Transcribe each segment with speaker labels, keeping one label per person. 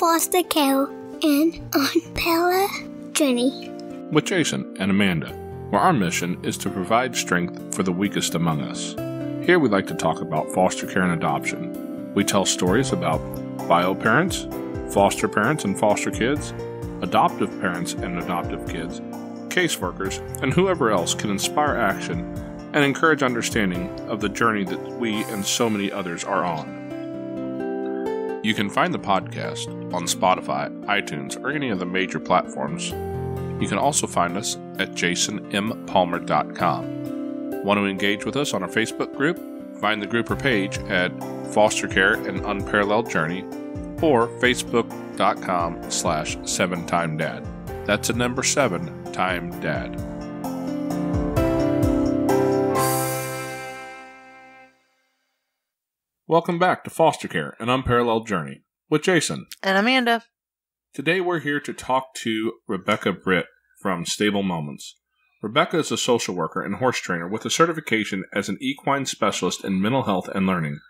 Speaker 1: foster care and unparalleled journey
Speaker 2: with Jason and Amanda, where our mission is to provide strength for the weakest among us. Here we like to talk about foster care and adoption. We tell stories about bio parents, foster parents and foster kids, adoptive parents and adoptive kids, caseworkers, and whoever else can inspire action and encourage understanding of the journey that we and so many others are on. You can find the podcast on Spotify, iTunes, or any of the major platforms. You can also find us at jasonmpalmer.com. Want to engage with us on our Facebook group? Find the group or page at Foster Care and Unparalleled Journey or facebook.com/7timedad. That's a number 7timedad. Welcome back to Foster Care, an Unparalleled Journey, with Jason.
Speaker 3: And Amanda.
Speaker 2: Today we're here to talk to Rebecca Britt from Stable Moments. Rebecca is a social worker and horse trainer with a certification as an equine specialist in mental health and learning.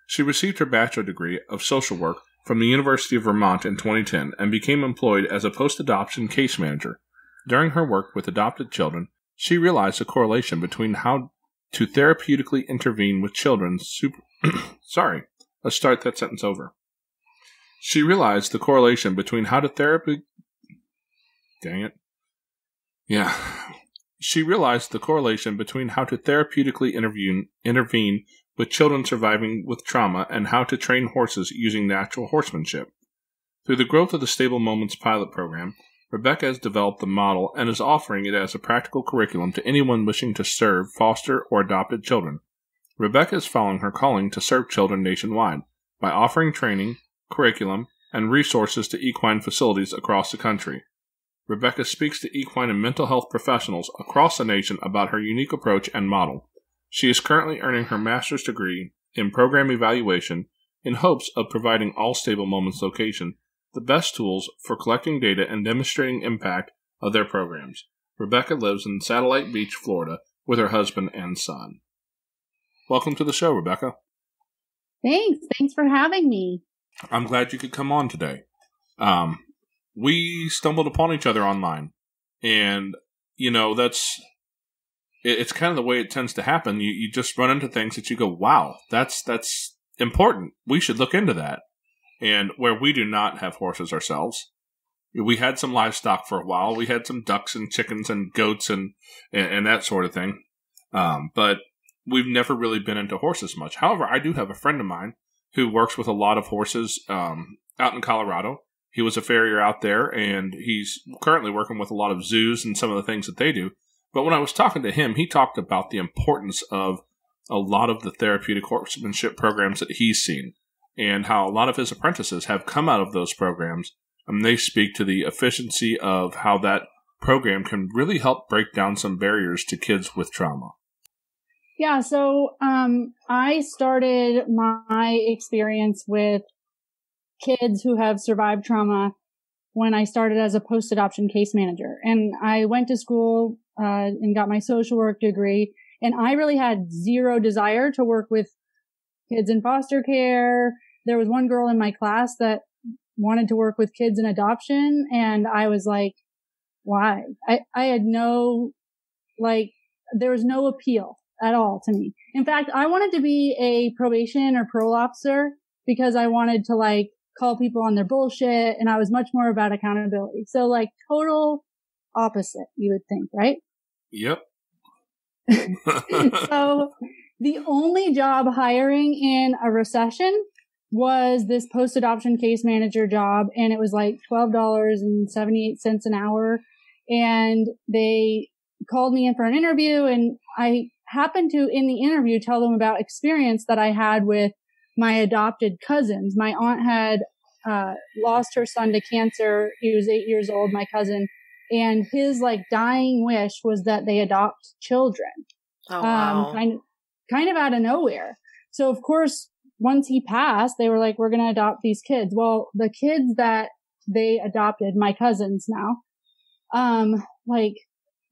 Speaker 2: She received her bachelor degree of social work from the University of Vermont in 2010 and became employed as a post-adoption case manager. During her work with adopted children, she realized a correlation between how to therapeutically intervene with children Sorry, let's start that sentence over. She realized the correlation between how to She realized the correlation between how to therapeutically intervene with children surviving with trauma and how to train horses using natural horsemanship. Through the growth of the Stable Moments pilot program, Rebecca has developed the model and is offering it as a practical curriculum to anyone wishing to serve foster or adopted children. Rebecca is following her calling to serve children nationwide by offering training, curriculum, and resources to equine facilities across the country. Rebecca speaks to equine and mental health professionals across the nation about her unique approach and model. She is currently earning her master's degree in program evaluation in hopes of providing all Stable Moments locations the best tools for collecting data and demonstrating impact of their programs. Rebecca lives in Satellite Beach, Florida, with her husband and son. Welcome to the show, Rebecca.
Speaker 4: Thanks for having me.
Speaker 2: I'm glad you could come on today. We stumbled upon each other online, and, it's kind of the way it tends to happen. You just run into things that you go, wow, that's important. We should look into that. And where we do not have horses ourselves, we had some livestock for a while. We had some ducks and chickens and goats and that sort of thing. But we've never really been into horses much. However, I do have a friend of mine who works with a lot of horses out in Colorado. He was a farrier out there, and he's currently working with a lot of zoos and some of the things that they do. But when I was talking to him, he talked about the importance of a lot of the therapeutic horsemanship programs that he's seen and how a lot of his apprentices have come out of those programs, and they speak to the efficiency of how that program can really help break down some barriers to kids with trauma.
Speaker 4: Yeah, so I started my experience with kids who have survived trauma when I started as a post-adoption case manager. And I went to school and got my social work degree, and I really had zero desire to work with kids in foster care. There was one girl in my class that wanted to work with kids in adoption, and I was like, why? I had there was no appeal at all to me. In fact, I wanted to be a probation or parole officer because I wanted to call people on their bullshit, and I was much more about accountability. So total opposite, you would think, right?
Speaker 2: Yep.
Speaker 4: So the only job hiring in a recession was this post-adoption case manager job, and it was $12.78 an hour. And they called me in for an interview, and I happened to, in the interview, tell them about experience that I had with my adopted cousins. My aunt had lost her son to cancer. He was 8 years old, my cousin, and his dying wish was that they adopt children.
Speaker 3: Oh, wow.
Speaker 4: Kind of out of nowhere. So of course, once he passed, they were like, we're going to adopt these kids. Well, the kids that they adopted, my cousins now,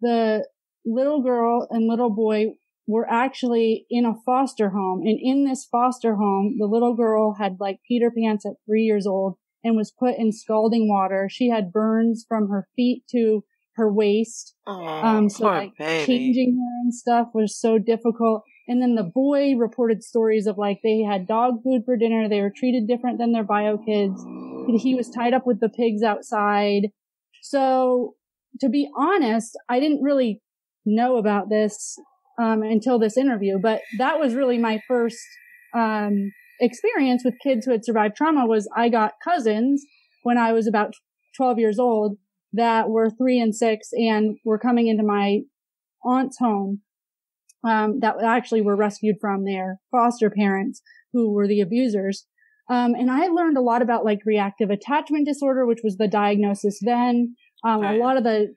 Speaker 4: the little girl and little boy were actually in a foster home. And in this foster home, the little girl had Peter Pants at 3 years old, and was put in scalding water. She had burns from her feet to her waist.
Speaker 3: Oh,
Speaker 4: so
Speaker 3: poor
Speaker 4: like
Speaker 3: baby.
Speaker 4: changing her and stuff was so difficult. And then the boy reported stories of like they had dog food for dinner. They were treated different than their bio kids. He was tied up with the pigs outside. So to be honest, I didn't really know about this until this interview, but that was really my first experience with kids who had survived trauma. Was I got cousins when I was about 12 years old that were 3 and 6 and were coming into my aunt's home that actually were rescued from their foster parents who were the abusers. And I learned a lot about like reactive attachment disorder, which was the diagnosis then. A lot of the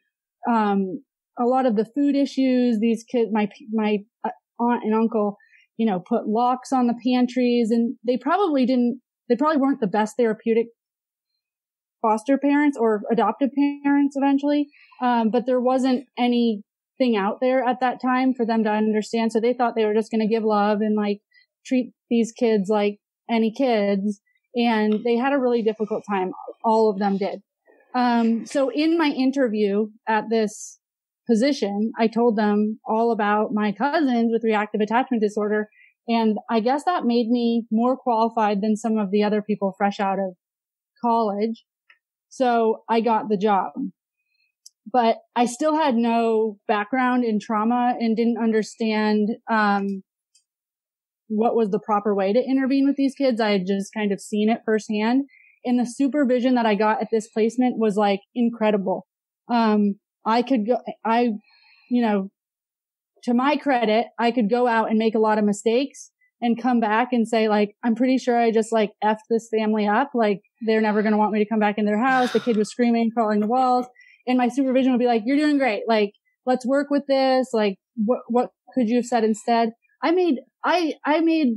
Speaker 4: food issues, these kids, my aunt and uncle, put locks on the pantries, and they probably weren't the best therapeutic foster parents or adoptive parents eventually. But there wasn't anything out there at that time for them to understand. So they thought they were just going to give love and like treat these kids like any kids. And they had a really difficult time. All of them did. So in my interview at this position, I told them all about my cousins with reactive attachment disorder. And I guess that made me more qualified than some of the other people fresh out of college. So I got the job, but I still had no background in trauma and didn't understand, what was the proper way to intervene with these kids. I had just kind of seen it firsthand. And the supervision that I got at this placement was like incredible. To my credit, I could go out and make a lot of mistakes and come back and say like, I'm pretty sure I just like effed this family up. Like they're never going to want me to come back in their house. The kid was screaming, crawling the walls, and my supervision would be like, you're doing great. Like, let's work with this. Like, what could you have said instead? I made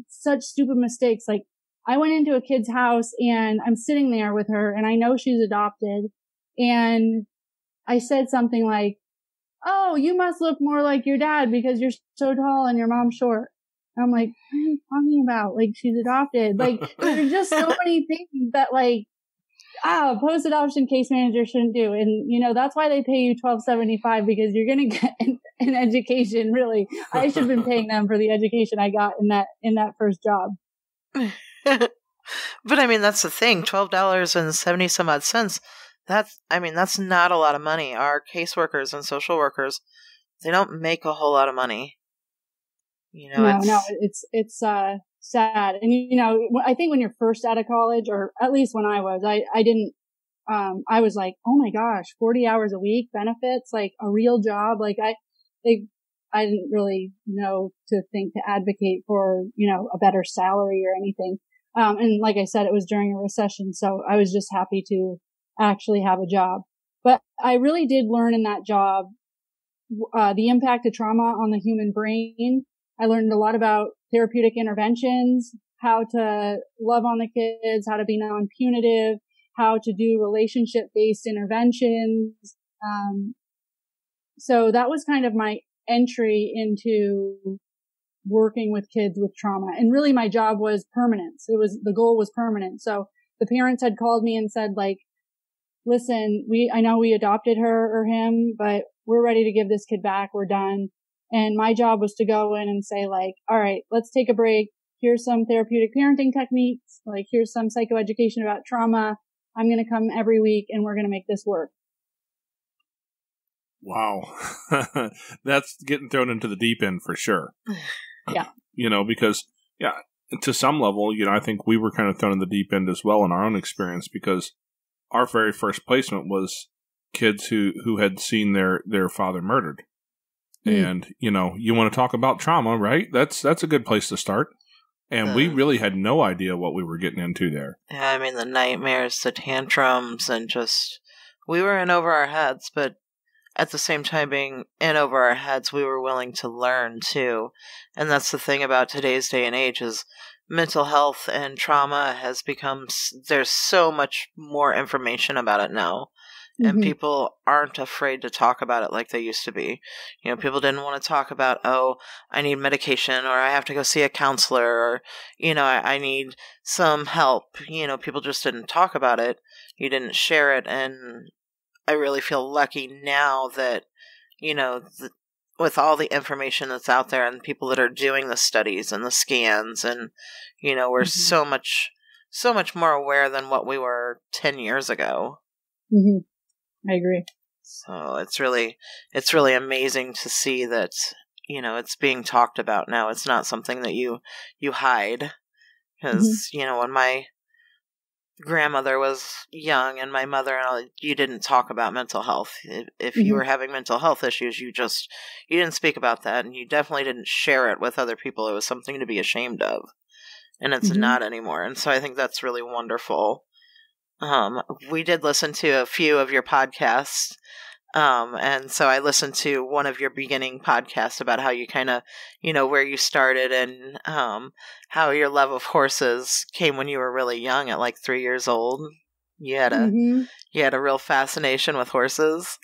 Speaker 4: such stupid mistakes. Like I went into a kid's house and I'm sitting there with her and I know she's adopted, and I said something like, oh, you must look more like your dad because you're so tall and your mom's short. And I'm like, what are you talking about? Like, she's adopted. Like, there's just so many things that like, post-adoption case manager shouldn't do. And, that's why they pay you $12.75, because you're going to get an education. Really, I should have been paying them for the education I got in that first job.
Speaker 3: But I mean, that's the thing, $12.70 some odd cents. That's not a lot of money. Our caseworkers and social workers, they don't make a whole lot of money.
Speaker 4: It's sad. And, I think when you're first out of college, or at least when I was, I didn't, I was like, oh my gosh, 40 hours a week, benefits, like a real job. Like I didn't really know to advocate for, a better salary or anything. And like I said, it was during a recession. So I was just happy to actually have a job. But I really did learn in that job, the impact of trauma on the human brain. I learned a lot about therapeutic interventions, how to love on the kids, how to be non-punitive, how to do relationship-based interventions. So that was kind of my entry into working with kids with trauma. And really my job was permanence. The goal was permanent. So the parents had called me and said like, listen, I know we adopted her or him, but we're ready to give this kid back. We're done. And my job was to go in and say like, all right, let's take a break. Here's some therapeutic parenting techniques. Like here's some psychoeducation about trauma. I'm going to come every week and we're going to make this work.
Speaker 2: Wow. That's getting thrown into the deep end for sure.
Speaker 4: Yeah.
Speaker 2: Because to some level, I think we were kind of thrown in the deep end as well in our own experience, because our very first placement was kids who had seen their father murdered. And, you want to talk about trauma, right? That's a good place to start. And we really had no idea what we were getting into there.
Speaker 3: Yeah, I mean, the nightmares, the tantrums, and just, we were in over our heads, but at the same time being in over our heads, we were willing to learn too. And that's the thing about today's day and age is mental health and trauma has become, there's so much more information about it now. and people aren't afraid to talk about it like they used to be. You know, people didn't want to talk about, oh, I need medication, or I have to go see a counselor, or, you know, I need some help. You know, people just didn't talk about it. You didn't share it, and I really feel lucky now that, you know, with all the information that's out there and people that are doing the studies and the scans, and, you know, we're so much more aware than what we were 10 years ago.
Speaker 4: I agree.
Speaker 3: So it's really amazing to see that, you know, it's being talked about now. It's not something that you hide. Because, you know, when my grandmother was young and my mother and all, you didn't talk about mental health. If you were having mental health issues, you didn't speak about that, and you definitely didn't share it with other people. It was something to be ashamed of. And it's not anymore. And so I think that's really wonderful. We did listen to a few of your podcasts. And so I listened to one of your beginning podcasts about how you kind of, you know, where you started, and how your love of horses came when you were really young at like 3 years old. You had a real fascination with horses.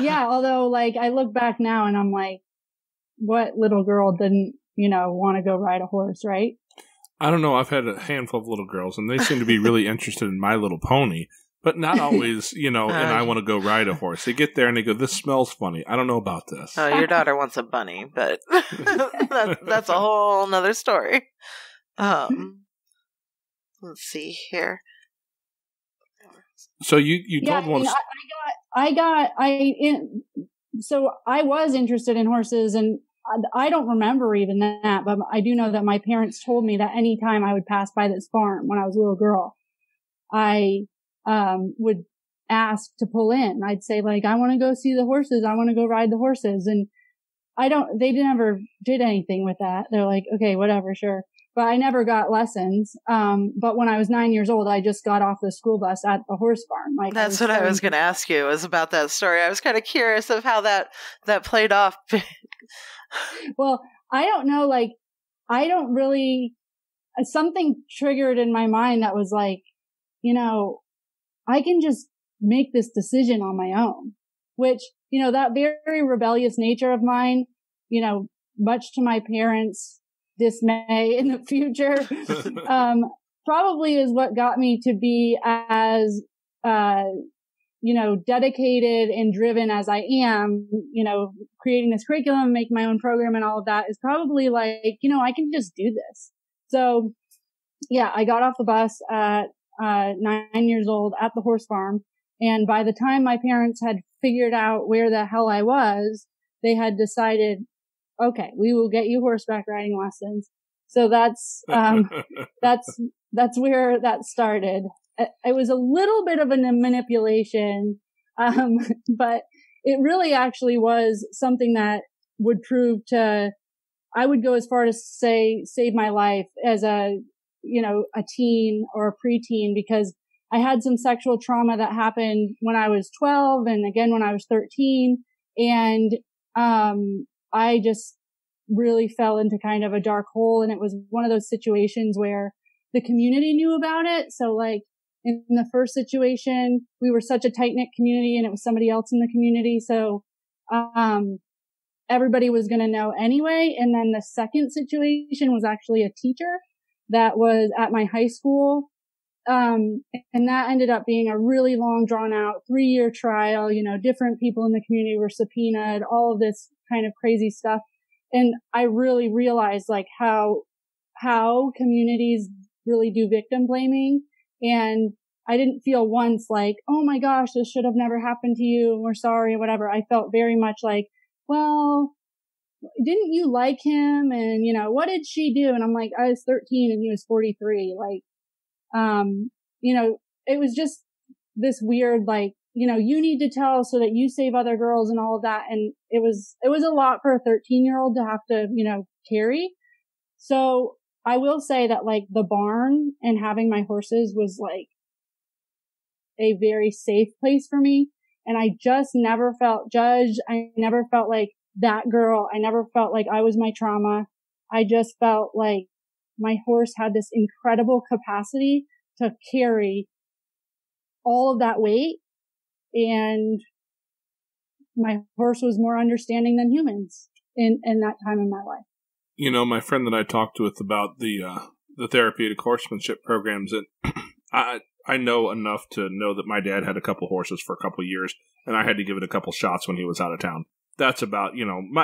Speaker 4: Yeah, although like I look back now and I'm like, what little girl didn't, you know, want to go ride a horse, right?
Speaker 2: I don't know. I've had a handful of little girls, and they seem to be really interested in My Little Pony, but not always, you know, and I want to go ride a horse. They get there and they go, this smells funny. I don't know about this.
Speaker 3: Oh, your daughter wants a bunny, but that's a whole nother story. Let's see here.
Speaker 2: So you told one.
Speaker 4: So I was interested in horses, and I don't remember even that, but I do know that my parents told me that anytime I would pass by this farm when I was a little girl, I would ask to pull in. I'd say like, I want to go see the horses. I want to go ride the horses. And they never did anything with that. They're like, okay, whatever, sure. But I never got lessons. But when I was 9 years old, I just got off the school bus at the horse farm. Like,
Speaker 3: that's what I was going to ask you, was about that story. I was kind of curious of how that played off.
Speaker 4: Well, I don't know, like, I don't really, something triggered in my mind that was like, you know, I can just make this decision on my own, which, you know, that very rebellious nature of mine, you know, much to my parents' dismay in the future, probably is what got me to be as, you know, dedicated and driven as I am. You know, creating this curriculum, making my own program and all of that is probably like, you know, I can just do this. So yeah, I got off the bus at 9 years old at the horse farm. And by the time my parents had figured out where the hell I was, they had decided, okay, we will get you horseback riding lessons. So that's where that started. It was a little bit of a manipulation, but it really actually was something that would prove to, I would go as far to say, save my life as a, you know, a teen or a preteen, because I had some sexual trauma that happened when I was 12 and again when I was 13. And, I just really fell into kind of a dark hole. And it was one of those situations where the community knew about it. So like in the first situation, we were such a tight knit community and it was somebody else in the community. So, everybody was going to know anyway. And then the second situation was actually a teacher that was at my high school. And that ended up being a really long drawn out 3-year trial. You know, different people in the community were subpoenaed, all of this kind of crazy stuff. And I really realized like how communities really do victim blaming. And I didn't feel once like, oh my gosh, this should have never happened to you. We're sorry or whatever. I felt very much like, well, didn't you like him? And, you know, what did she do? And I'm like, I was 13 and he was 43. Like, you know, it was just this weird, like, you know, you need to tell so that you save other girls and all of that. And it was a lot for a 13-year-old to have to, you know, carry. So I will say that like the barn and having my horses was like a very safe place for me. And I just never felt judged. I never felt like that girl. I never felt like I was my trauma. I just felt like my horse had this incredible capacity to carry all of that weight And my horse was more understanding than humans in that time in my life.
Speaker 2: You know, my friend that I talked with about the therapeutic horsemanship programs, that I know enough to know that my dad had a couple horses for a couple of years, and I had to give it a couple shots when he was out of town. That's about,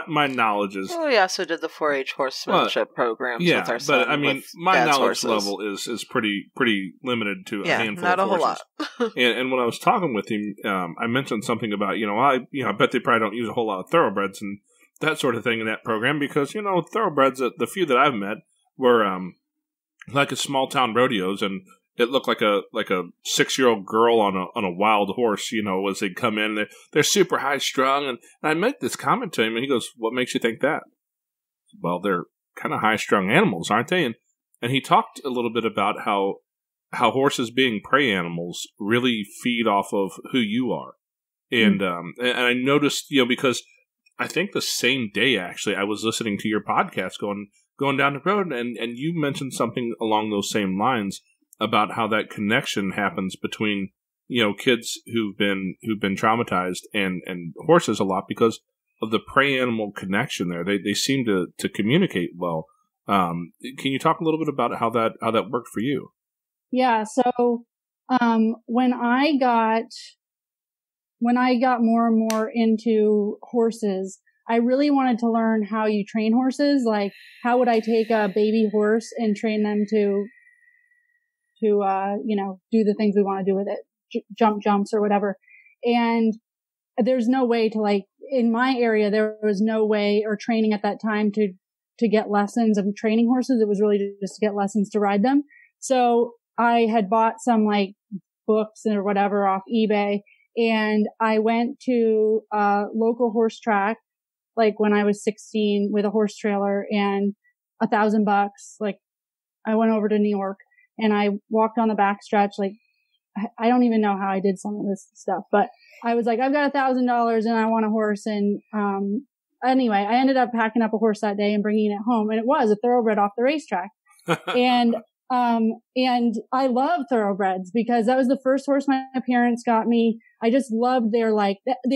Speaker 2: my knowledge is...
Speaker 3: Well, we also did the 4-H horsemanship programs with our son.
Speaker 2: But I mean, my knowledge level is pretty limited to a handful
Speaker 3: not
Speaker 2: of
Speaker 3: a
Speaker 2: horses.
Speaker 3: whole lot.
Speaker 2: and when I was talking with him, I mentioned something about, I bet they probably don't use a whole lot of thoroughbreds and that sort of thing in that program, because, thoroughbreds, the few that I've met were like a small town rodeos, and it looked like a 6-year-old girl on a wild horse, as they come in. They're super high strung, and I made this comment to him, and he goes, "What makes you think that?" Well, they're kind of high strung animals, aren't they? And he talked a little bit about how horses, being prey animals, really feed off of who you are, and I noticed, because I think the same day actually I was listening to your podcast going down the road, and you mentioned something along those same lines about how that connection happens between, kids who've been traumatized and horses a lot because of the prey animal connection there. They seem to communicate well. Can you talk a little bit about how that worked for you?
Speaker 4: Yeah. So, when I got more and more into horses, I really wanted to learn how you train horses. Like, how would I take a baby horse and train them to do the things we want to do with it, jumps or whatever. And there's no way to, in my area, there was no way or training at that time to get lessons of training horses. It was really just to get lessons to ride them. So I had bought some books or whatever off eBay, and I went to a local horse track, when I was 16, with a horse trailer and $1,000. I went over to New York, and I walked on the backstretch. I don't even know how I did some of this stuff, but I was I've got $1,000 and I want a horse. And, anyway, I ended up packing up a horse that day and bringing it home, and it was a thoroughbred off the racetrack. And I love thoroughbreds because that was the first horse my parents got me. I just loved they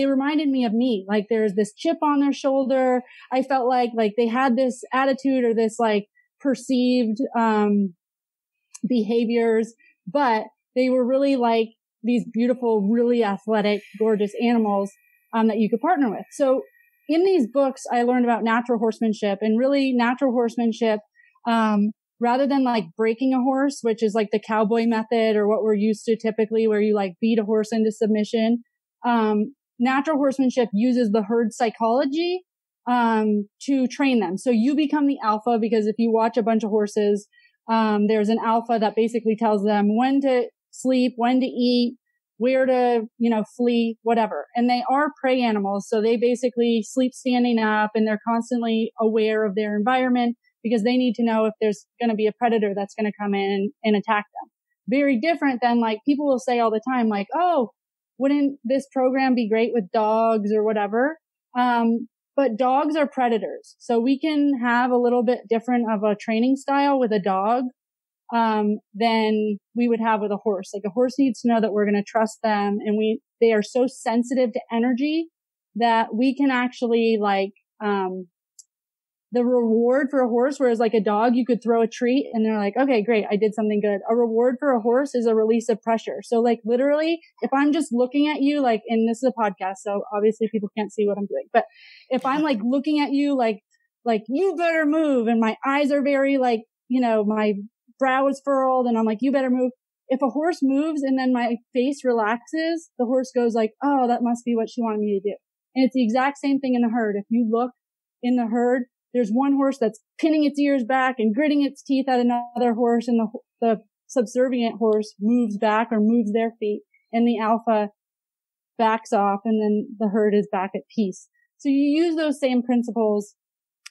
Speaker 4: reminded me of me. There's this chip on their shoulder. I felt like they had this attitude or this perceived, behaviors, but they were really these beautiful, really athletic, gorgeous animals, that you could partner with. So in these books, I learned about natural horsemanship, and really natural horsemanship, rather than breaking a horse, which is the cowboy method or what we're used to typically, where you beat a horse into submission. Natural horsemanship uses the herd psychology, to train them. So you become the alpha, because if you watch a bunch of horses, there's an alpha that basically tells them when to sleep, when to eat, where to, flee, whatever. And they are prey animals. So they basically sleep standing up, and they're constantly aware of their environment because they need to know if there's going to be a predator that's going to come in and attack them. Very different than people will say all the time, oh, wouldn't this program be great with dogs or whatever? But dogs are predators. So we can have a little bit different of a training style with a dog, than we would have with a horse. A horse needs to know that we're going to trust them, and they are so sensitive to energy that we can actually the reward for a horse, whereas a dog, you could throw a treat and they're okay, great, I did something good. A reward for a horse is a release of pressure. So literally, if I'm just looking at you, and this is a podcast, so obviously people can't see what I'm doing, but if I'm looking at you, you better move, and my eyes are very my brow is furrowed, and I'm you better move. If a horse moves and then my face relaxes, the horse goes oh, that must be what she wanted me to do. And it's the exact same thing in the herd. If you look in the herd, there's one horse that's pinning its ears back and gritting its teeth at another horse, and the subservient horse moves back or moves their feet, and the alpha backs off, and then the herd is back at peace. So you use those same principles.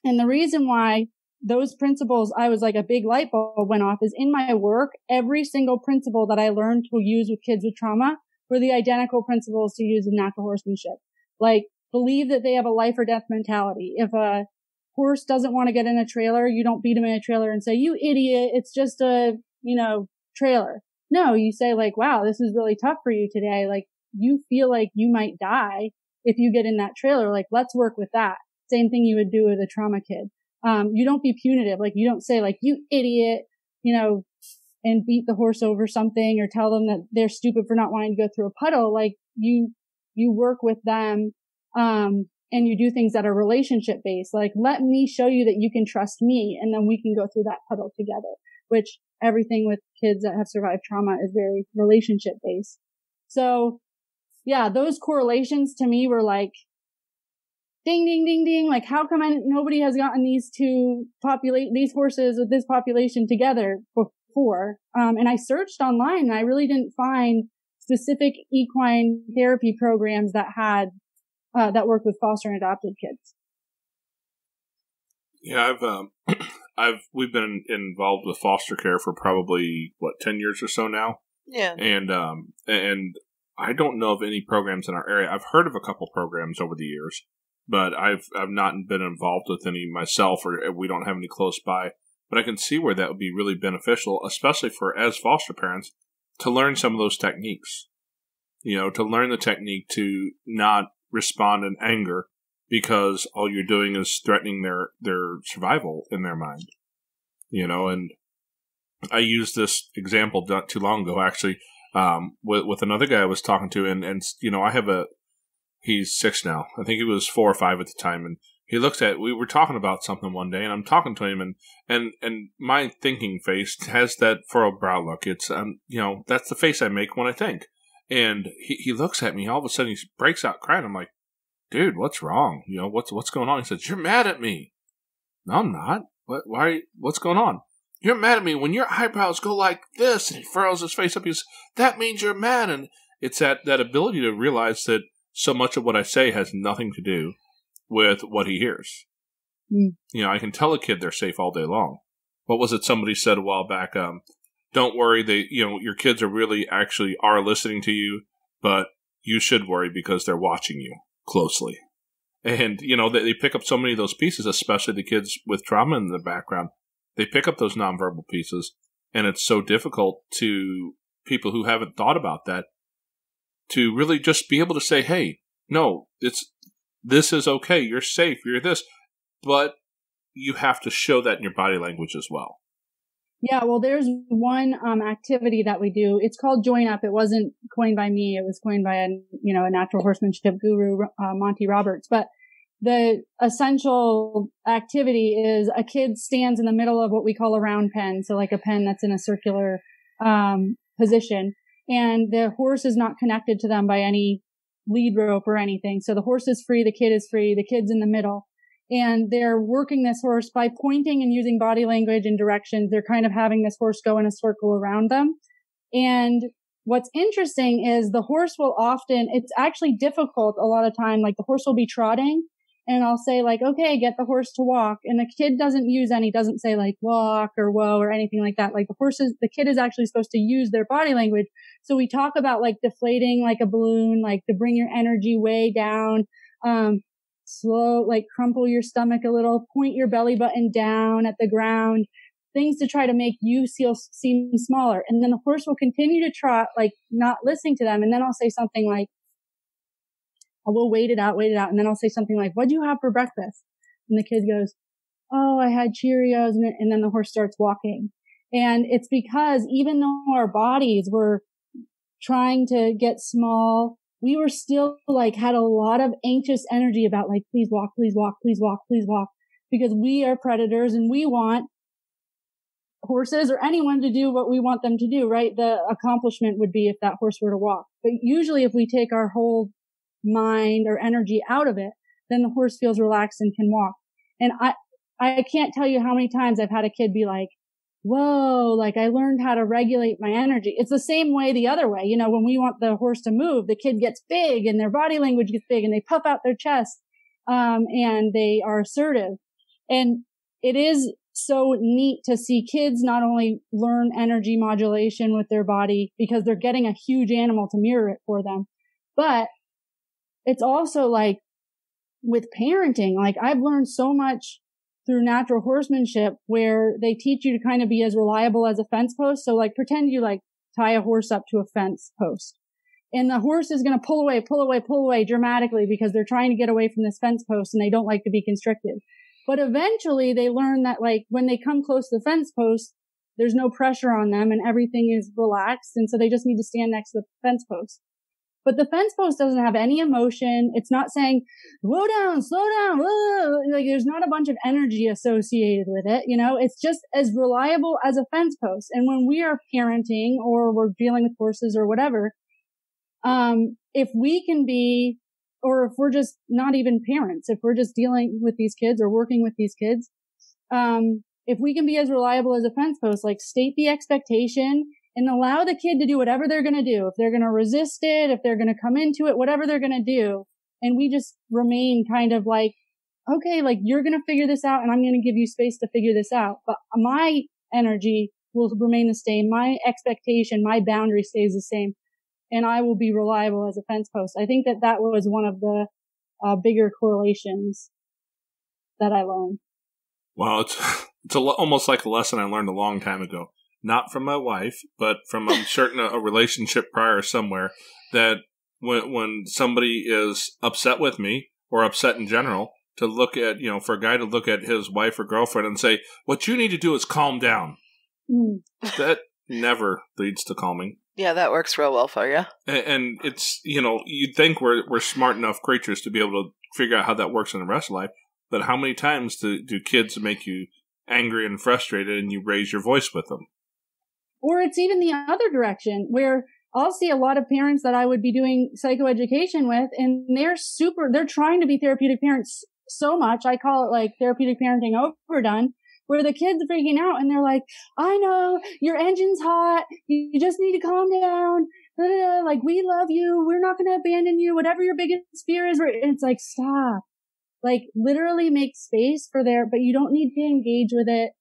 Speaker 4: And the reason why those principles, I was a big light bulb went off, is in my work, every single principle that I learned to use with kids with trauma were the identical principles to use in natural horsemanship. Believe that they have a life or death mentality. If a horse doesn't want to get in a trailer, you don't beat him in a trailer and say, you idiot, it's just a, trailer. No, you say wow, this is really tough for you today. you feel like you might die if you get in that trailer, like, let's work with that. Same thing you would do with a trauma kid. You don't be punitive. Like, you don't say like, you idiot, and beat the horse over something or tell them that they're stupid for not wanting to go through a puddle. Like, you work with them, and you do things that are relationship based. Like, let me show you that you can trust me, and then we can go through that puddle together, which everything with kids that have survived trauma is very relationship based. So yeah, those correlations to me were like, ding, ding, ding, ding. Like, how come nobody has gotten these horses with this population together before? And I searched online and I really didn't find specific equine therapy programs that had, that worked with foster and adopted kids.
Speaker 2: Yeah, we've been involved with foster care for probably 10 years or so now.
Speaker 3: Yeah.
Speaker 2: And I don't know of any programs in our area. I've heard of a couple programs over the years, but I've not been involved with any myself, or we don't have any close by. But I can see where that would be really beneficial, especially for, as foster parents, to learn some of those techniques. To learn the technique to not respond in anger because all you're doing is threatening their survival in their mind. And I used this example not too long ago, actually, with another guy I was talking to, and I have he's 6 now. I think he was 4 or 5 at the time, and he looked at, we were talking about something one day, and I'm talking to him, and my thinking face has that furrowed brow look. It's, that's the face I make when I think. And he looks at me, all of a sudden he breaks out crying. I'm like, dude, what's wrong? What's going on? He says, you're mad at me. No, I'm not. Why? What's going on? You're mad at me when your eyebrows go like this, and he furrows his face up. He says, that means you're mad. And it's that ability to realize that so much of what I say has nothing to do with what he hears. I can tell a kid they're safe all day long. What was it somebody said a while back? Don't worry, your kids are really actually are listening to you, but you should worry because they're watching you closely. And, they pick up so many of those pieces, especially the kids with trauma in the background. They pick up those nonverbal pieces, and it's so difficult to people who haven't thought about that to really just be able to say, hey, no, this is okay, you're safe, you're this, but you have to show that in your body language as well.
Speaker 4: Yeah, well, there's one activity that we do. It's called Join Up. It wasn't coined by me. It was coined by a natural horsemanship guru, Monty Roberts. But the essential activity is a kid stands in the middle of what we call a round pen. So like a pen that's in a circular position. And the horse is not connected to them by any lead rope or anything. So the horse is free. The kid is free. The kid's in the middle. And they're working this horse by pointing and using body language and directions. They're kind of having this horse go in a circle around them. And what's interesting is the horse will often, it's actually difficult a lot of time, like the horse will be trotting and I'll say like, okay, get the horse to walk. And the kid doesn't say like walk or whoa or anything like that. Like the kid is actually supposed to use their body language. So we talk about like deflating like a balloon, like to bring your energy way down, slow, like crumple your stomach a little, point your belly button down at the ground, things to try to make you seem smaller. And then the horse will continue to trot, like not listening to them. And then I'll say something like, we'll wait it out. And then I'll say something like, what'd you have for breakfast? And the kid goes, oh, I had Cheerios. And then the horse starts walking. And it's because even though our bodies were trying to get small, we were still like had a lot of anxious energy about like, please walk, please walk, please walk, please walk, because we are predators and we want horses or anyone to do what we want them to do, right? The accomplishment would be if that horse were to walk. But usually if we take our whole mind or energy out of it, then the horse feels relaxed and can walk. And I can't tell you how many times I've had a kid be like, whoa, like I learned how to regulate my energy. It's the same way the other way. When we want the horse to move, the kid gets big and their body language gets big and they puff out their chest, and they are assertive. And it is so neat to see kids not only learn energy modulation with their body because they're getting a huge animal to mirror it for them, but it's also like with parenting, like I've learned so much through natural horsemanship where they teach you to kind of be as reliable as a fence post. So like pretend you like tie a horse up to a fence post and the horse is going to pull away dramatically because they're trying to get away from this fence post and they don't like to be constricted. But eventually they learn that like when they come close to the fence post, there's no pressure on them and everything is relaxed. And so they just need to stand next to the fence post. But the fence post doesn't have any emotion. It's not saying, slow down, whoa. Like there's not a bunch of energy associated with it. You know, it's just as reliable as a fence post. And when we are parenting or we're dealing with horses or whatever, if we can be, or if we're just not even parents, if we're just dealing with these kids or working with these kids, if we can be as reliable as a fence post, like state the expectation and allow the kid to do whatever they're going to do. If they're going to resist it, if they're going to come into it, whatever they're going to do. And we just remain kind of like, okay, like you're going to figure this out and I'm going to give you space to figure this out. But my energy will remain the same. My expectation, my boundary stays the same. And I will be reliable as a fence post. I think that that was one of the bigger correlations that I learned.
Speaker 2: Well, it's almost like a lesson I learned a long time ago. Not from my wife, but from I'm certain a relationship prior somewhere, that when somebody is upset with me or upset in general, to look at, you know, for a guy to look at his wife or girlfriend and say, what you need to do is calm down. That never leads to calming.
Speaker 3: Yeah, that works real well for you.
Speaker 2: And it's, you know, you'd think we're smart enough creatures to be able to figure out how that works in the rest of life. But how many times do kids make you angry and frustrated and you raise your voice with them?
Speaker 4: Or it's even the other direction where I'll see a lot of parents that I would be doing psychoeducation with, and they're trying to be therapeutic parents so much. I call it like therapeutic parenting overdone, where the kids are freaking out and they're like, I know your engine's hot. You just need to calm down. Like, we love you. We're not going to abandon you. Whatever your biggest fear is. And it's like, stop. Like, literally make space for but you don't need to engage with it.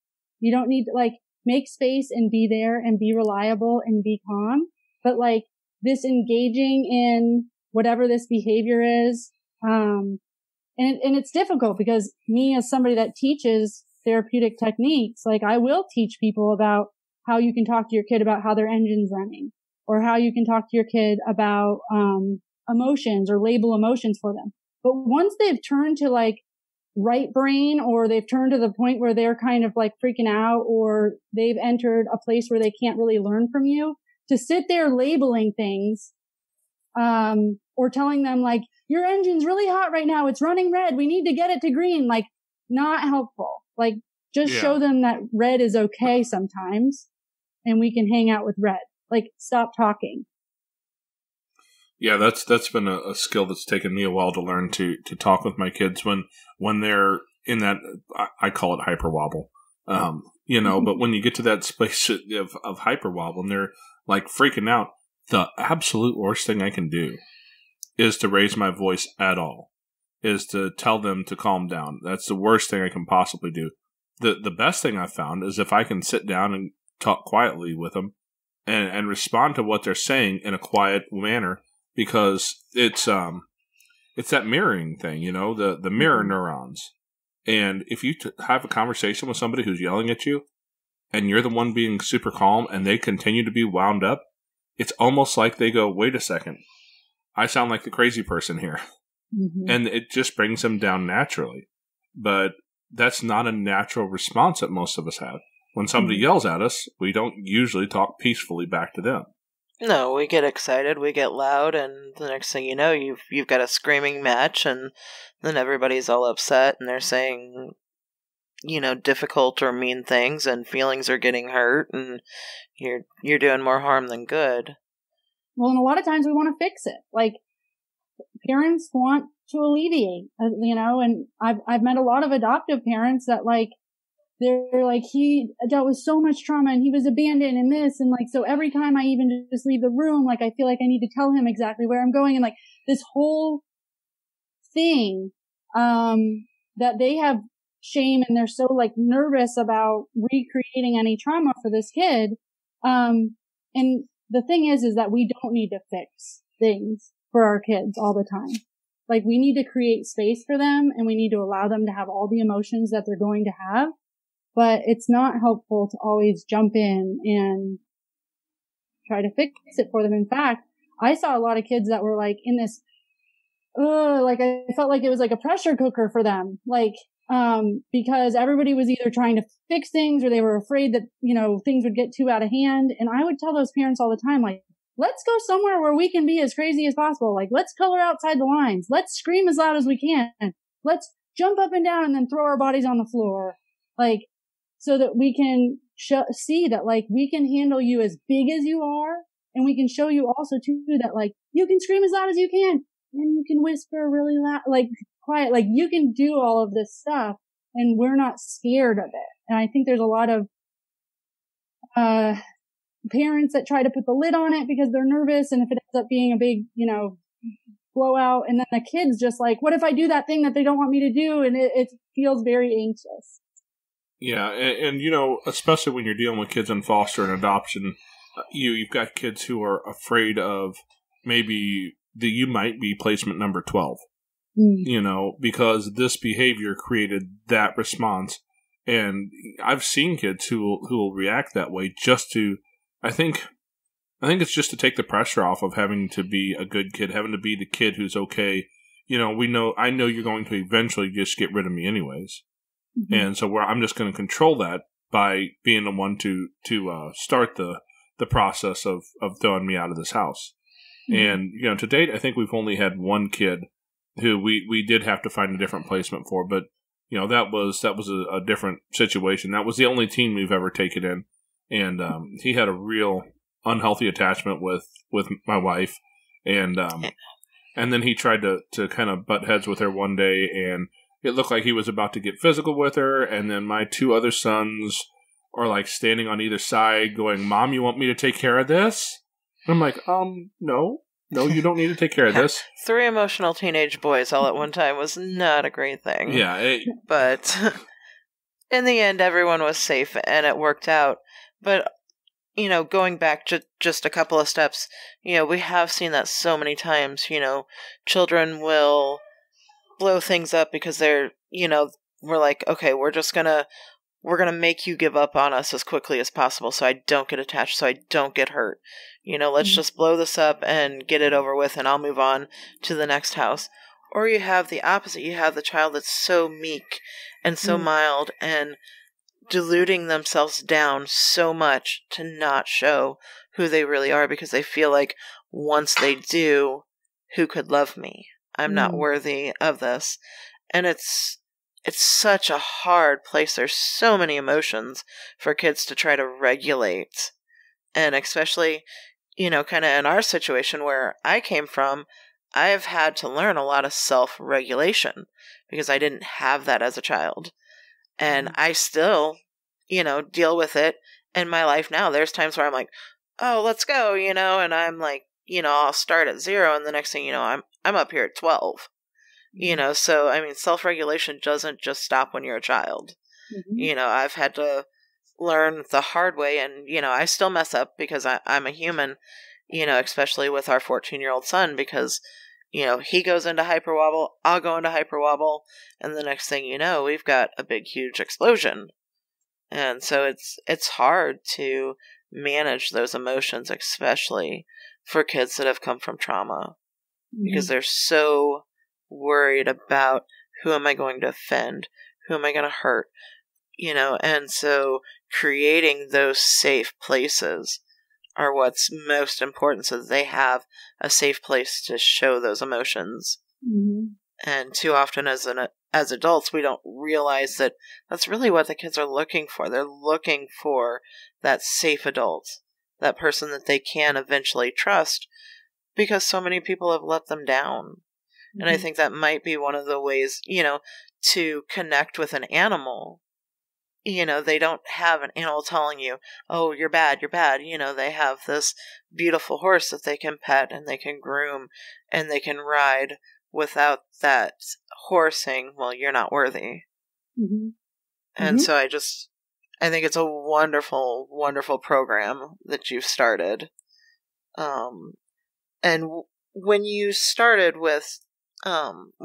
Speaker 4: You don't need to, like, make space and be there and be reliable and be calm. But like this engaging in whatever this behavior is, and it's difficult because me as somebody that teaches therapeutic techniques, like I will teach people about how you can talk to your kid about how their engine's running, or how you can talk to your kid about, emotions or label emotions for them. But once they've turned to like right brain, or they've turned to the point where they're kind of like freaking out, or they've entered a place where they can't really learn from you, to sit there labeling things, or telling them like, your engine's really hot right now. It's running red. We need to get it to green. Like, not helpful. Like, just show them that red is okay sometimes and we can hang out with red. Like, stop talking.
Speaker 2: Yeah, that's been a skill that's taken me a while to learn, to talk with my kids when they're in that, I call it hyper wobble. You know, but when you get to that space of hyper wobble and they're like freaking out, the absolute worst thing I can do is to raise my voice at all, is to tell them to calm down. That's the worst thing I can possibly do. The best thing I've found is if I can sit down and talk quietly with them and respond to what they're saying in a quiet manner. Because it's that mirroring thing, you know, the mirror neurons. And if you have a conversation with somebody who's yelling at you, and you're the one being super calm, and they continue to be wound up, it's almost like they go, wait a second, I sound like the crazy person here. Mm-hmm. And it just brings them down naturally. But that's not a natural response that most of us have. When somebody yells at us, we don't usually talk peacefully back to them.
Speaker 3: No, we get excited, we get loud, and the next thing you know, you've got a screaming match, and then everybody's all upset, and they're saying, you know, difficult or mean things, and feelings are getting hurt, and you're doing more harm than good.
Speaker 4: Well, and a lot of times we want to fix it. Like, parents want to alleviate, you know, and I've met a lot of adoptive parents that, like, they're like, he dealt with so much trauma and he was abandoned and this, and like, so every time I even just leave the room, like, I feel like I need to tell him exactly where I'm going, and like this whole thing, that they have shame and they're so like nervous about recreating any trauma for this kid. And the thing is that we don't need to fix things for our kids all the time. Like, we need to create space for them, and we need to allow them to have all the emotions that they're going to have. But it's not helpful to always jump in and try to fix it for them. In fact, I saw a lot of kids that were like in this, like I felt like it was like a pressure cooker for them. Like, because everybody was either trying to fix things or they were afraid that, things would get too out of hand. And I would tell those parents all the time, like, let's go somewhere where we can be as crazy as possible. Like, let's color outside the lines. Let's scream as loud as we can. Let's jump up and down and then throw our bodies on the floor. Like, so that we can see that, like, we can handle you as big as you are. And we can show you also too that, like, you can scream as loud as you can. And you can whisper really loud, like quiet, like you can do all of this stuff and we're not scared of it. And I think there's a lot of, parents that try to put the lid on it because they're nervous. And if it ends up being a big, blowout, and then the kid's just like, what if I do that thing that they don't want me to do? And it feels very anxious.
Speaker 2: Yeah. And, especially when you're dealing with kids in foster and adoption, you've got kids who are afraid of maybe that you might be placement number 12, because this behavior created that response. And I've seen kids who will react that way just to, I think it's just to take the pressure off of having to be a good kid, having to be the kid who's okay. I know you're going to eventually just get rid of me anyways. Mm-hmm. And so I'm just going to control that by being the one to start the process of throwing me out of this house. Mm-hmm. And, to date, I think we've only had one kid who we did have to find a different placement for, but, that was a different situation. That was the only teen we've ever taken in. And, he had a real unhealthy attachment with my wife. And then he tried to kind of butt heads with her one day, and it looked like he was about to get physical with her. And then my two other sons are like standing on either side going, Mom, you want me to take care of this? And I'm like, no, you don't need to take care of this. 3
Speaker 3: emotional teenage boys all at one time was not a great thing.
Speaker 2: Yeah.
Speaker 3: But in the end, everyone was safe and it worked out. But, going back just a couple of steps, we have seen that so many times. Children will blow things up because they're, we're like, okay, we're going to make you give up on us as quickly as possible so I don't get attached, so I don't get hurt. Let's just blow this up and get it over with and I'll move on to the next house. Or you have the opposite. You have the child that's so meek and so mild and diluting themselves down so much to not show who they really are because they feel like once they do, who could love me? I'm not worthy of this. And it's such a hard place. There's so many emotions for kids to try to regulate. And especially, kind of in our situation where I came from, I've had to learn a lot of self-regulation because I didn't have that as a child. And I still, deal with it in my life now. There's times where I'm like, oh, let's go, and I'm like, I'll start at 0 and the next thing I'm up here at 12. So, self-regulation doesn't just stop when you're a child. Mm-hmm. I've had to learn the hard way and, I still mess up because I'm a human, especially with our 14-year-old son because, he goes into hyperwobble, I'll go into hyperwobble, and the next thing you know, we've got a big, huge explosion. And so it's hard to manage those emotions, especially for kids that have come from trauma, because they're so worried about who am I going to offend, who am I going to hurt, and so creating those safe places are what's most important so that they have a safe place to show those emotions. Mm-hmm. And too often as adults, we don't realize that that's really what the kids are looking for. They're looking for that safe adult, that person that they can eventually trust because so many people have let them down. Mm-hmm. And I think that might be one of the ways, to connect with an animal. They don't have an animal telling you, oh, you're bad, you're bad. They have this beautiful horse that they can pet and they can groom and they can ride without that horse saying, well, you're not worthy. Mm-hmm. And so I think it's a wonderful, wonderful program that you've started. And when you started with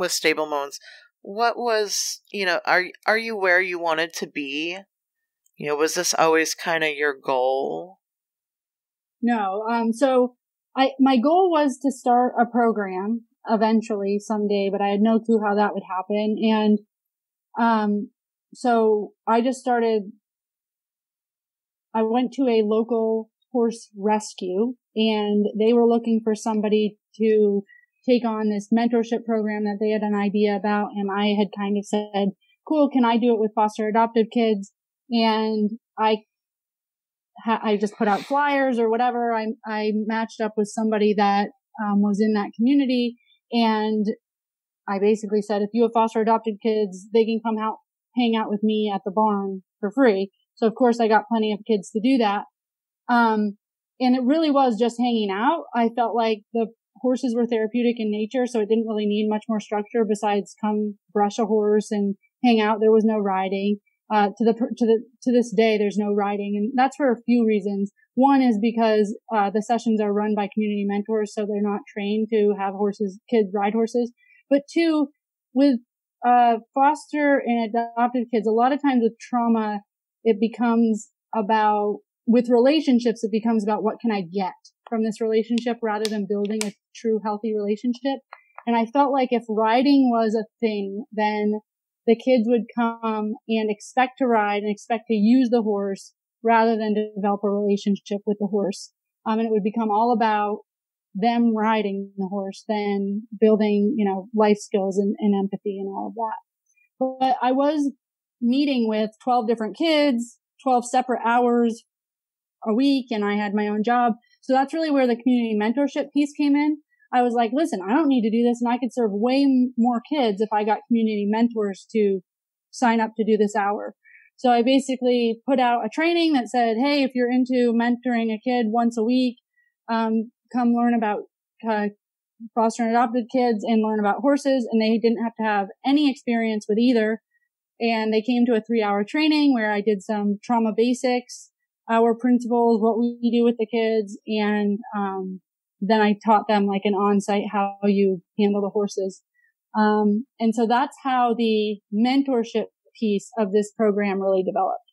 Speaker 3: Stable Moans, what was, are you where you wanted to be? Was this always kind of your goal?
Speaker 4: No. So my goal was to start a program eventually someday, but I had no clue how that would happen. And, so I went to a local horse rescue, and they were looking for somebody to take on this mentorship program that they had an idea about. And I had kind of said, cool, can I do it with foster adoptive kids? And I just put out flyers or whatever. I matched up with somebody that was in that community, and I basically said, if you have foster adopted kids, they can come out, hang out with me at the barn for free. So of course I got plenty of kids to do that. And it really was just hanging out. I felt like the horses were therapeutic in nature, so it didn't really need much more structure besides come brush a horse and hang out. There was no riding. To this day, there's no riding, and that's for a few reasons. One is because the sessions are run by community mentors, so they're not trained to have kids ride horses. But two, with foster and adopted kids, a lot of times with trauma, with relationships, it becomes about what can I get from this relationship rather than building a true healthy relationship. And I felt like if riding was a thing, then the kids would come and expect to ride and expect to use the horse rather than to develop a relationship with the horse. And it would become all about them riding the horse than building, life skills and empathy and all of that. But I was meeting with 12 different kids, 12 separate hours a week, and I had my own job. So that's really where the community mentorship piece came in. I was like, listen, I don't need to do this, and I could serve way more kids if I got community mentors to sign up to do this hour. So I basically put out a training that said, hey, if you're into mentoring a kid once a week, come learn about foster and adopted kids and learn about horses. And they didn't have to have any experience with either. And they came to a 3-hour training where I did some trauma basics, our principles, what we do with the kids, and then I taught them like an on-site how you handle the horses. And so that's how the mentorship piece of this program really developed.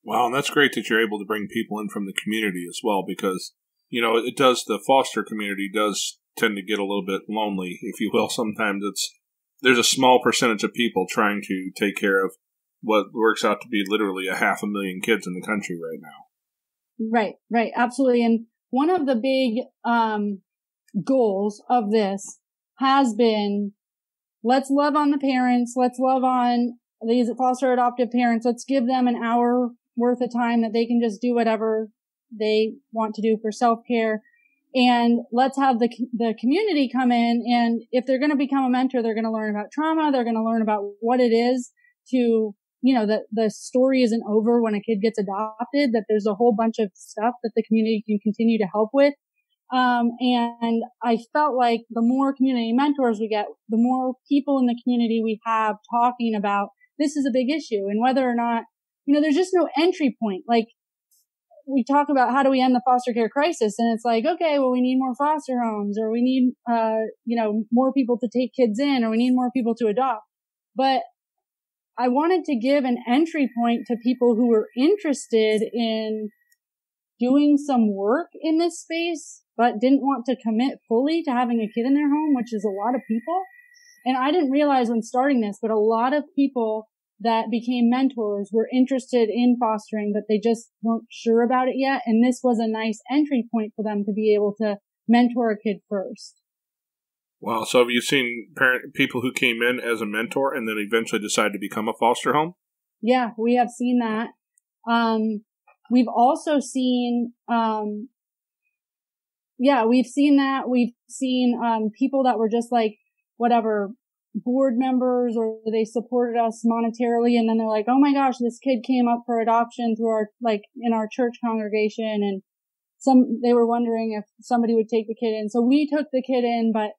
Speaker 2: Wow, and that's great that you're able to bring people in from the community as well, because, the foster community does tend to get a little bit lonely, if you will. Sometimes there's a small percentage of people trying to take care of what works out to be literally 500,000 kids in the country right now.
Speaker 4: Right, absolutely. And one of the big goals of this has been, let's love on the parents, let's love on these foster adoptive parents, let's give them an hour worth of time that they can just do whatever they want to do for self-care. And let's have the community come in, and if they're going to become a mentor, they're going to learn about trauma, they're going to learn about what it is to, the story isn't over when a kid gets adopted, that there's a whole bunch of stuff that the community can continue to help with. And I felt like the more community mentors we get, the more people in the community we have talking about this is a big issue, and whether or not, there's just no entry point. Like, we talk about how do we end the foster care crisis, and it's like, okay, well, we need more foster homes, or we need, more people to take kids in, or we need more people to adopt. But I wanted to give an entry point to people who were interested in doing some work in this space, but didn't want to commit fully to having a kid in their home, which is a lot of people. And I didn't realize when starting this, but a lot of people that became mentors were interested in fostering, but they just weren't sure about it yet. And this was a nice entry point for them to be able to mentor a kid first.
Speaker 2: Wow. So have you seen people who came in as a mentor and then eventually decided to become a foster home?
Speaker 4: Yeah, we have seen that. We've also seen, we've seen that. We've seen, people that were just like, whatever, board members, or they supported us monetarily. And then they're like, oh my gosh, this kid came up for adoption through in our church congregation. And they were wondering if somebody would take the kid in. So we took the kid in, but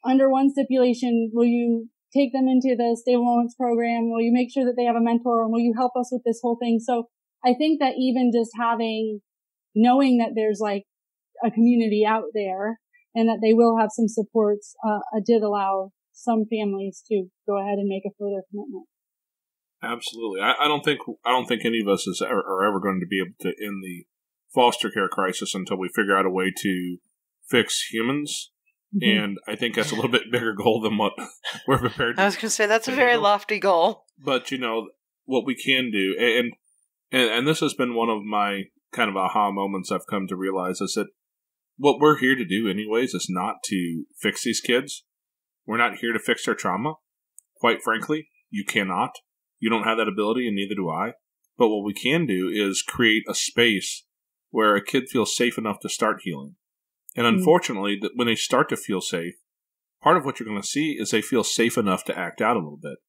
Speaker 4: under one stipulation: will you take them into the stable moments program? Will you make sure that they have a mentor? And will you help us with this whole thing? So I think that even just knowing that there's like a community out there and that they will have some supports, did allow some families to go ahead and make a further commitment.
Speaker 2: Absolutely. I don't think any of us are ever going to be able to end the foster care crisis until we figure out a way to fix humans. Mm-hmm. And I think that's a little bit bigger goal than what we're prepared to.
Speaker 3: I was going to say, that's a very lofty goal.
Speaker 2: But, what we can do, and this has been one of my kind of aha moments I've come to realize, is that what we're here to do anyways is not to fix these kids. We're not here to fix their trauma. Quite frankly, you cannot. You don't have that ability, and neither do I. But what we can do is create a space where a kid feels safe enough to start healing. And unfortunately, when they start to feel safe, part of what you're going to see is they feel safe enough to act out a little bit.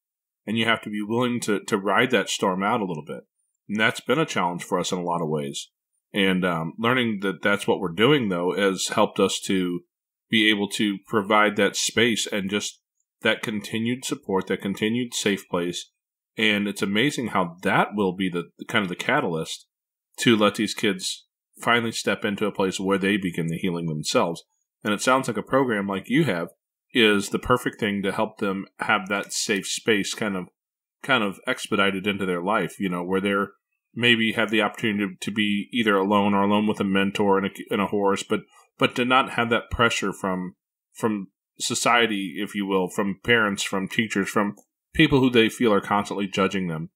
Speaker 2: And you have to be willing to ride that storm out a little bit. And that's been a challenge for us in a lot of ways. And learning that that's what we're doing, though, has helped us to be able to provide that space and just that continued support, that continued safe place. And it's amazing how that will be the kind of the catalyst to let these kids finally step into a place where they begin the healing themselves. And it sounds like a program like you have is the perfect thing to help them have that safe space kind of expedited into their life, where they're maybe have the opportunity to be either alone or alone with a mentor and a horse, but to not have that pressure from society, if you will, from parents, from teachers, from people who they feel are constantly judging them,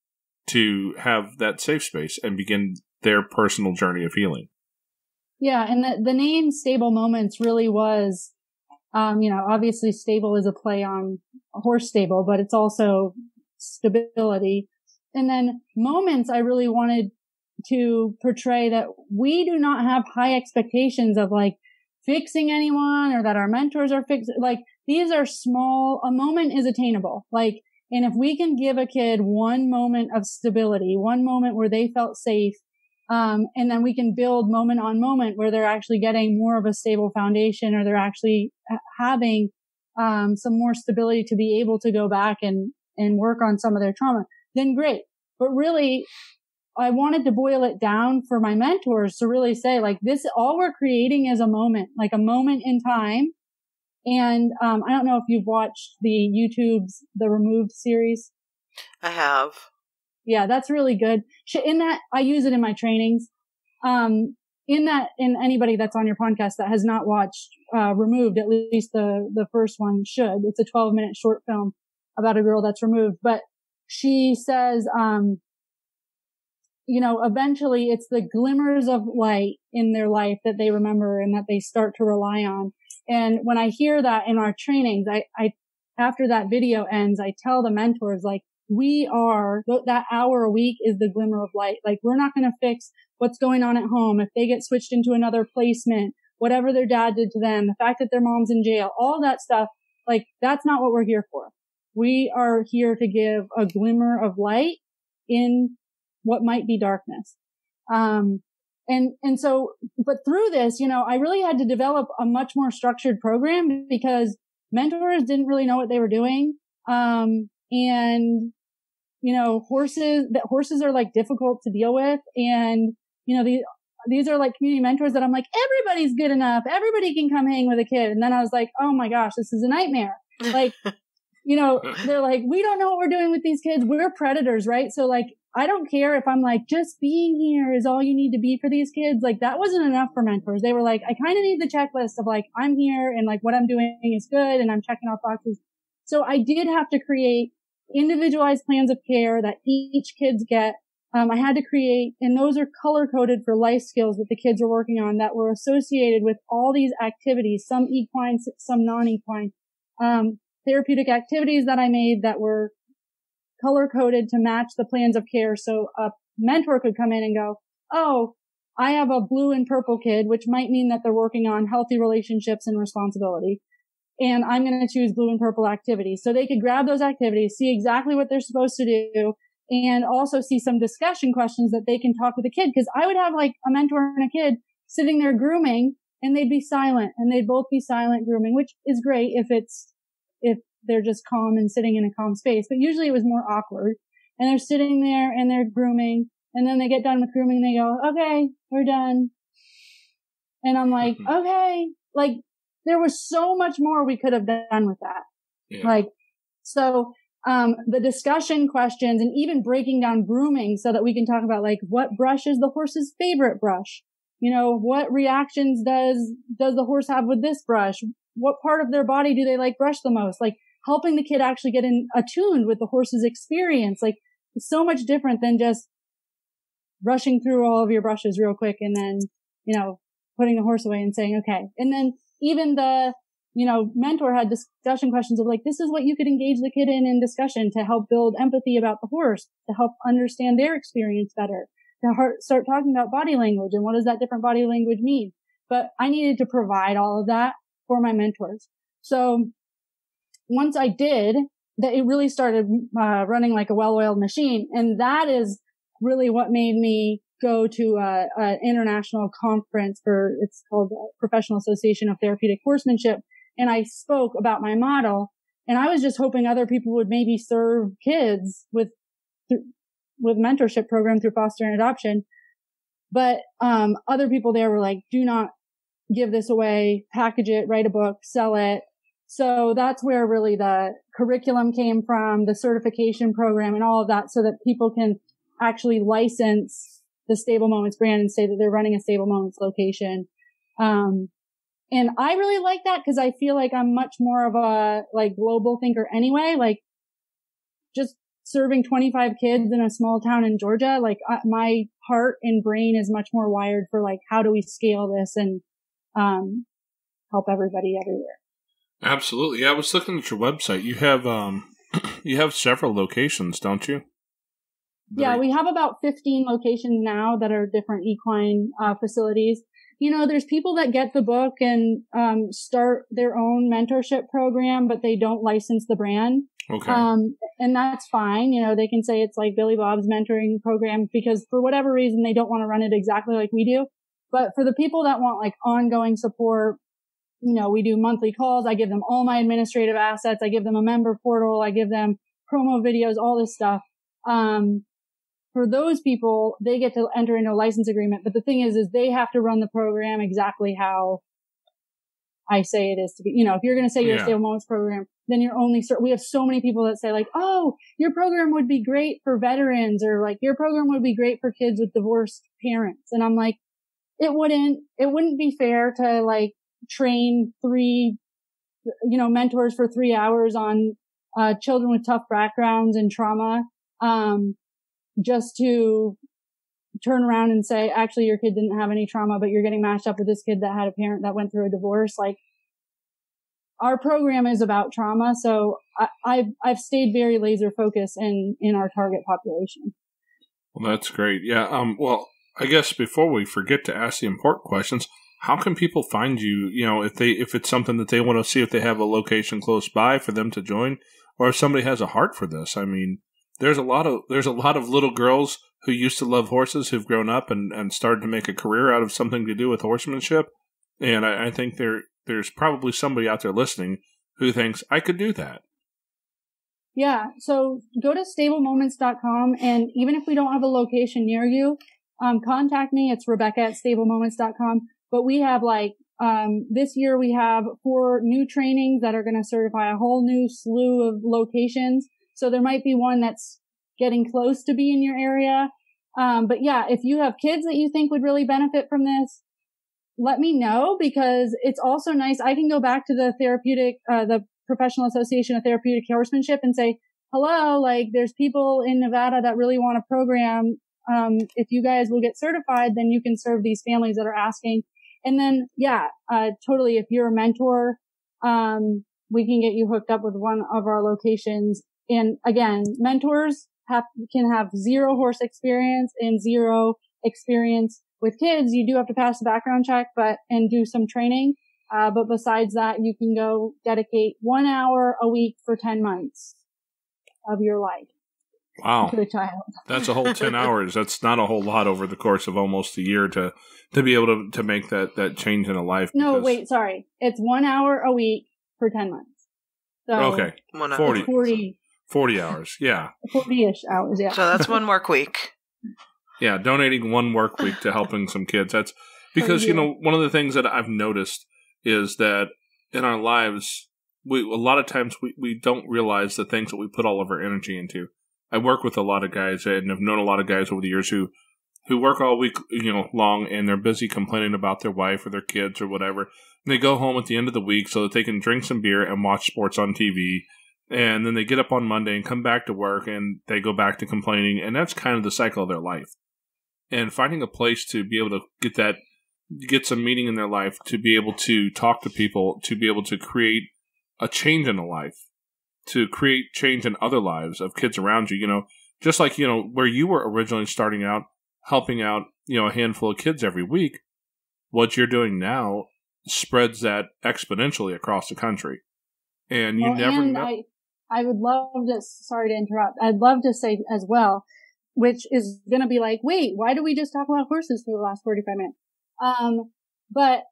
Speaker 2: to have that safe space and begin their personal journey of healing.
Speaker 4: Yeah, and the name Stable Moments really was, obviously stable is a play on a horse stable, but it's also stability. And then moments, I really wanted to portray that we do not have high expectations of like fixing anyone or that our mentors are fixing. Like these are small, a moment is attainable. Like, and if we can give a kid one moment of stability, one moment where they felt safe, and then we can build moment on moment where they're actually getting more of a stable foundation, or they're actually having some more stability to be able to go back and work on some of their trauma, then great. But really, I wanted to boil it down for my mentors to really say, like, this, all we're creating is a moment, like a moment in time. And I don't know if you've watched YouTube's The Removed series.
Speaker 3: I have.
Speaker 4: Yeah, that's really good. In that, I use it in my trainings. In anybody that's on your podcast that has not watched Removed, at least the first one should. It's a 12-minute short film about a girl that's removed. But she says, eventually it's the glimmers of light in their life that they remember and that they start to rely on. And when I hear that in our trainings, I after that video ends, I tell the mentors, like, that hour a week is the glimmer of light. Like, we're not going to fix what's going on at home. If they get switched into another placement, whatever their dad did to them, the fact that their mom's in jail, all that stuff, like, that's not what we're here for. We are here to give a glimmer of light in what might be darkness. So, but through this, I really had to develop a much more structured program because mentors didn't really know what they were doing. Horses are like difficult to deal with. And, these are like community mentors that I'm like, everybody's good enough. Everybody can come hang with a kid. And then I was like, oh my gosh, this is a nightmare. Like, they're like, we don't know what we're doing with these kids. We're predators, right? So like, I don't care if I'm like, just being here is all you need to be for these kids. Like, that wasn't enough for mentors. They were like, I kind of need the checklist of like, I'm here and like what I'm doing is good and I'm checking off boxes. So I did have to create individualized plans of care that each kids get. I had to create, and those are color coded for life skills that the kids are working on that were associated with all these activities, some equine, some non-equine, therapeutic activities that I made that were color coded to match the plans of care. So a mentor could come in and go, oh, I have a blue and purple kid, which might mean that they're working on healthy relationships and responsibility. And I'm going to choose blue and purple activities. So they could grab those activities, see exactly what they're supposed to do, and also see some discussion questions that they can talk with the kid. Because I would have like a mentor and a kid sitting there grooming, and they'd be silent, and they'd both be silent grooming, which is great if they're just calm and sitting in a calm space. But usually it was more awkward. And they're sitting there and they're grooming, and then they get done with grooming and they go, okay, we're done. And I'm like, okay, like there was so much more we could have done with that. Yeah. Like, so, the discussion questions and even breaking down grooming so that we can talk about like what brush is the horse's favorite brush. what reactions does the horse have with this brush? What part of their body do they like brush the most? Like helping the kid actually get attuned with the horse's experience. Like it's so much different than just rushing through all of your brushes real quick and then, putting the horse away and saying, okay. And then even the, mentor had discussion questions of like, this is what you could engage the kid in discussion to help build empathy about the horse, to help understand their experience better, to start talking about body language and what does that different body language mean. But I needed to provide all of that for my mentors. So once I did, that it really started running like a well-oiled machine. And that is really what made me go to an international conference it's called the Professional Association of Therapeutic Horsemanship. And I spoke about my model, and I was just hoping other people would maybe serve kids with mentorship program through foster and adoption. But other people there were like, do not give this away, package it, write a book, sell it. So that's where really the curriculum came from, the certification program and all of that, so that people can actually license the Stable Moments brand and say that they're running a Stable Moments location. And I really like that because I feel like I'm much more of a like global thinker anyway, like just serving 25 kids in a small town in Georgia. Like my heart and brain is much more wired for like, how do we scale this and, help everybody everywhere.
Speaker 2: Absolutely. Yeah, I was looking at your website. You have several locations, don't you?
Speaker 4: Yeah, we have about 15 locations now that are different equine facilities. There's people that get the book and start their own mentorship program, but they don't license the brand.
Speaker 2: Okay.
Speaker 4: And that's fine. They can say it's like Billy Bob's mentoring program because for whatever reason, they don't want to run it exactly like we do. But for the people that want like ongoing support, we do monthly calls. I give them all my administrative assets. I give them a member portal. I give them promo videos, all this stuff. For those people, they get to enter into a license agreement. But the thing is they have to run the program exactly how I say it is to be. If you're going to say you're a Stable Moments program, then you're only, we have so many people that say like, oh, your program would be great for veterans, or like your program would be great for kids with divorced parents. And I'm like, it wouldn't be fair to like train three, mentors for 3 hours on, children with tough backgrounds and trauma, just to turn around and say, actually, your kid didn't have any trauma, but you're getting matched up with this kid that had a parent that went through a divorce. Like, our program is about trauma. So I've stayed very laser focused in our target population.
Speaker 2: Well, that's great. Yeah. Well, I guess before we forget to ask the important questions, how can people find you? If it's something that they want to see, if they have a location close by for them to join, or if somebody has a heart for this. I mean, there's a lot of little girls who used to love horses who've grown up and started to make a career out of something to do with horsemanship. And I think there's probably somebody out there listening who thinks I could do that.
Speaker 4: Yeah. So go to stablemoments.com, and even if we don't have a location near you, contact me. It's Rebecca@stablemoments.com. But we have this year we have 4 new trainings that are going to certify a whole new slew of locations. So there might be one that's getting close to be in your area. But yeah, if you have kids that you think would really benefit from this, let me know, because it's also nice. I can go back to the Professional Association of Therapeutic Horsemanship and say, hello, like there's people in Nevada that really want a program. If you guys will get certified, then you can serve these families that are asking. And then, totally. If you're a mentor, we can get you hooked up with one of our locations. And again, mentors can have 0 horse experience and 0 experience with kids. You do have to pass the background check, and do some training. But besides that, you can go dedicate 1 hour a week for 10 months of your life.
Speaker 2: Wow.
Speaker 4: To a child.
Speaker 2: That's a whole 10 hours. That's not a whole lot over the course of almost a year to be able to make that change in a life.
Speaker 4: No, wait, sorry. It's 1 hour a week for 10 months. So
Speaker 2: okay. 40 hours. Yeah.
Speaker 4: 40-ish hours. Yeah.
Speaker 3: So that's 1 work week.
Speaker 2: Yeah. Donating 1 work week to helping some kids. That's because, one of the things that I've noticed is that in our lives, a lot of times we don't realize the things that we put all of our energy into. I work with a lot of guys and have known a lot of guys over the years who who work all week, long, and they're busy complaining about their wife or their kids or whatever. And they go home at the end of the week so that they can drink some beer and watch sports on TV. And then they get up on Monday and come back to work and they go back to complaining. And that's kind of the cycle of their life. And finding a place to be able to get some meaning in their life, to be able to talk to people, to be able to create a change in a life, to create change in other lives of kids around you, just like, where you were originally starting out, helping out, a handful of kids every week, what you're doing now spreads that exponentially across the country. And you never know.
Speaker 4: I would love to, sorry to interrupt, I'd love to say as well, which is going to be like, wait, why do we just talk about horses for the last 45 minutes? But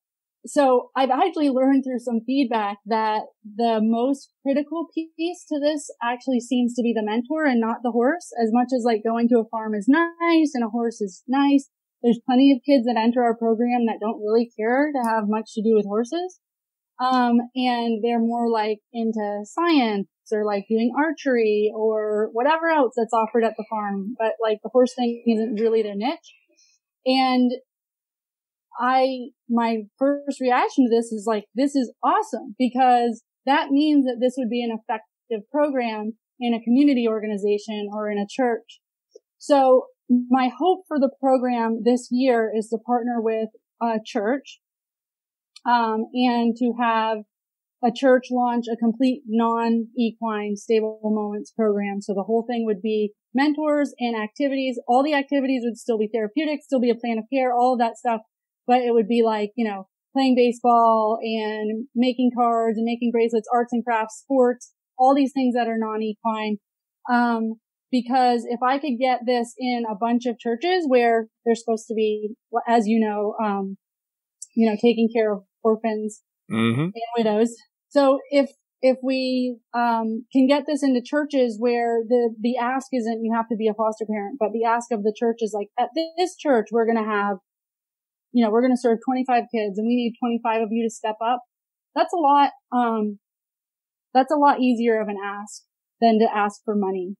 Speaker 4: so I've actually learned through some feedback that the most critical piece to this actually seems to be the mentor and not the horse. As much as like going to a farm is nice and a horse is nice, there's plenty of kids that enter our program that don't really care to have much to do with horses. And they're more like into science or like doing archery or whatever else that's offered at the farm. But like the horse thing isn't really their niche. And my first reaction to this is like, this is awesome, because that means that this would be an effective program in a community organization or in a church. So my hope for the program this year is to partner with a church, and to have a church launch a complete non-equine stable moments program. So the whole thing would be mentors and activities. All the activities would still be therapeutic, still be a plan of care, all of that stuff. But it would be like, playing baseball and making cards and making bracelets, arts and crafts, sports, all these things that are non-equine. Because if I could get this in a bunch of churches where they're supposed to be, as taking care of orphans and widows. So if we, can get this into churches where the ask isn't you have to be a foster parent, but the ask of the church is like, at this church, we're going to have, we're going to serve 25 kids and we need 25 of you to step up. That's a lot easier of an ask than to ask for money.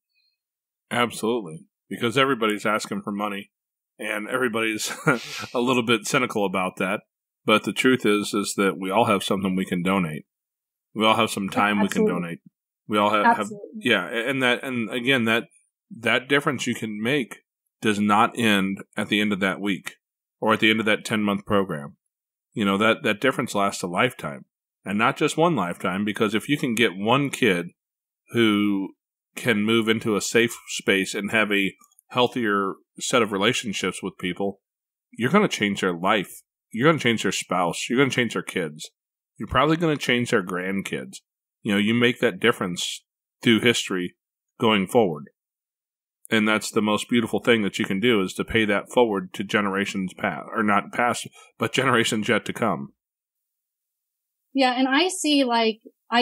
Speaker 2: Absolutely. Because everybody's asking for money and everybody's a little bit cynical about that. But the truth is that we all have something we can donate. We all have some time we can donate. We all have and again, that difference you can make does not end at the end of that week or at the end of that 10-month program. That difference lasts a lifetime, and not just one lifetime, because if you can get one kid who can move into a safe space and have a healthier set of relationships with people, you're going to change their life. You're going to change their spouse. You're going to change their kids. You're probably going to change their grandkids. You make that difference through history going forward. And that's the most beautiful thing that you can do, is to pay that forward to generations past, or not past, but generations yet to come.
Speaker 4: Yeah. And I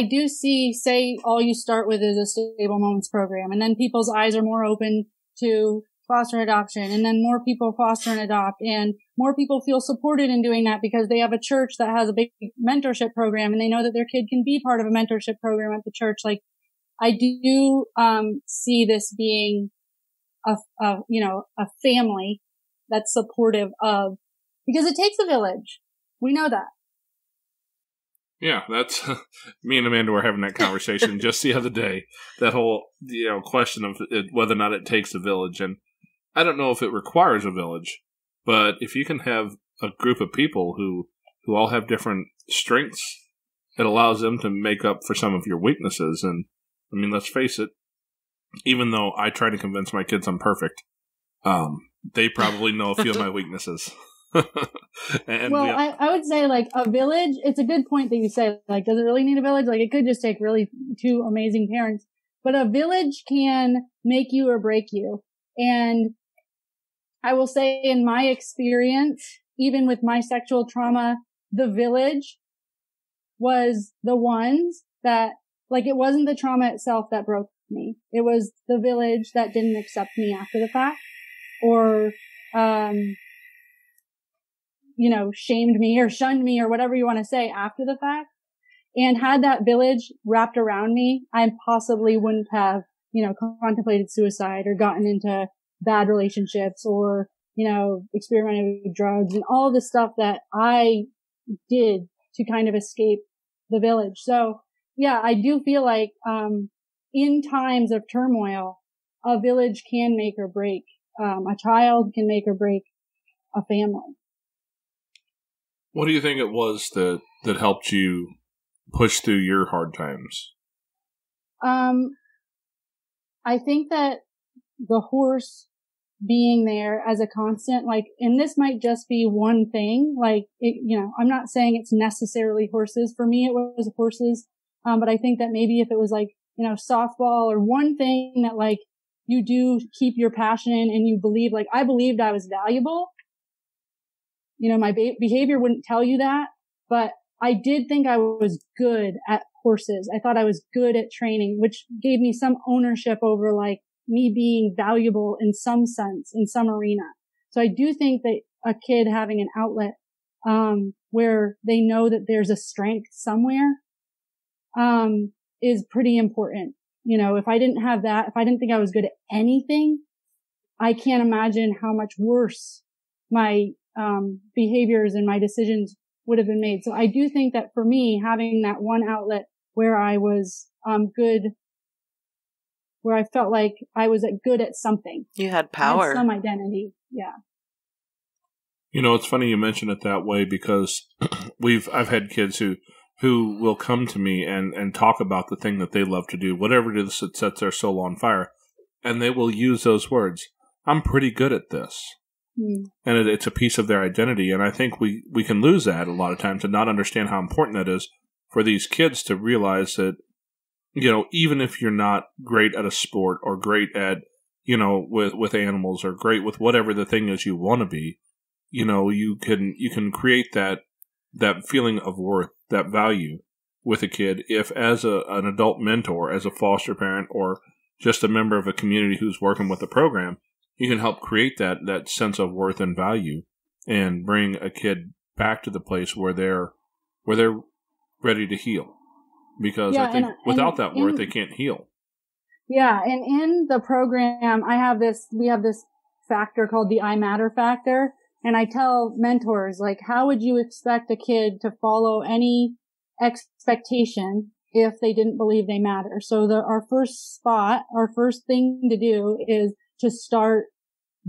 Speaker 4: do see, say all you start with is a stable moments program, and then people's eyes are more open to foster adoption, and then more people foster and adopt, and more people feel supported in doing that because they have a church that has a big mentorship program and they know that their kid can be part of a mentorship program at the church. Like, I do, see this being a family that's supportive of, because it takes a village. We know that.
Speaker 2: Yeah, that's me and Amanda were having that conversation just the other day. That whole question of whether or not it takes a village, and I don't know if it requires a village, but if you can have a group of people who all have different strengths, it allows them to make up for some of your weaknesses. And I mean, let's face it, even though I try to convince my kids I'm perfect, they probably know a few of my weaknesses.
Speaker 4: I would say like a village, it's a good point that you say, like, does it really need a village? Like, it could just take really two amazing parents, but a village can make you or break you. And I will say, in my experience, even with my sexual trauma, the village was the ones that, like, it wasn't the trauma itself that broke me. It was the village that didn't accept me after the fact, or, shamed me or shunned me or whatever you want to say after the fact. And had that village wrapped around me, I possibly wouldn't have, contemplated suicide or gotten into bad relationships or, experimented with drugs and all the stuff that I did to kind of escape the village. So yeah, I do feel like, in times of turmoil, a village can make or break. A child can make or break a family.
Speaker 2: What do you think it was that helped you push through your hard times?
Speaker 4: I think that the horse being there as a constant, and this might just be one thing, I'm not saying it's necessarily horses. For me, it was horses. But I think that maybe if it was softball or one thing that you do keep your passion in and you believe, I believed I was valuable. My behavior wouldn't tell you that, but I did think I was good at horses. I thought I was good at training, which gave me some ownership over me being valuable in some sense, in some arena. So I do think that a kid having an outlet, where they know that there's a strength somewhere, is pretty important. If I didn't have that, if I didn't think I was good at anything, I can't imagine how much worse my, behaviors and my decisions would have been made. So I do think that for me, having that one outlet where I was, good, where I felt like I was good at something.
Speaker 3: You had power.
Speaker 4: I had some identity. Yeah.
Speaker 2: It's funny you mention it that way because I've had kids who will come to me and talk about the thing that they love to do, whatever it is that sets their soul on fire. And they will use those words. I'm pretty good at this. And it's a piece of their identity. And I think we can lose that a lot of times and not understand how important that is for these kids to realize that, even if you're not great at a sport or great at, with animals or great with whatever the thing is you want to be, you can create that feeling of worth, that value with a kid if as an adult mentor, as a foster parent, or just a member of a community who's working with the program, you can help create that sense of worth and value and bring a kid back to the place where they're ready to heal. Because I think without that worth, they can't heal.
Speaker 4: Yeah, and in the program, we have this factor called the I Matter factor. And I tell mentors, how would you expect a kid to follow any expectation if they didn't believe they matter? So our first thing to do is to start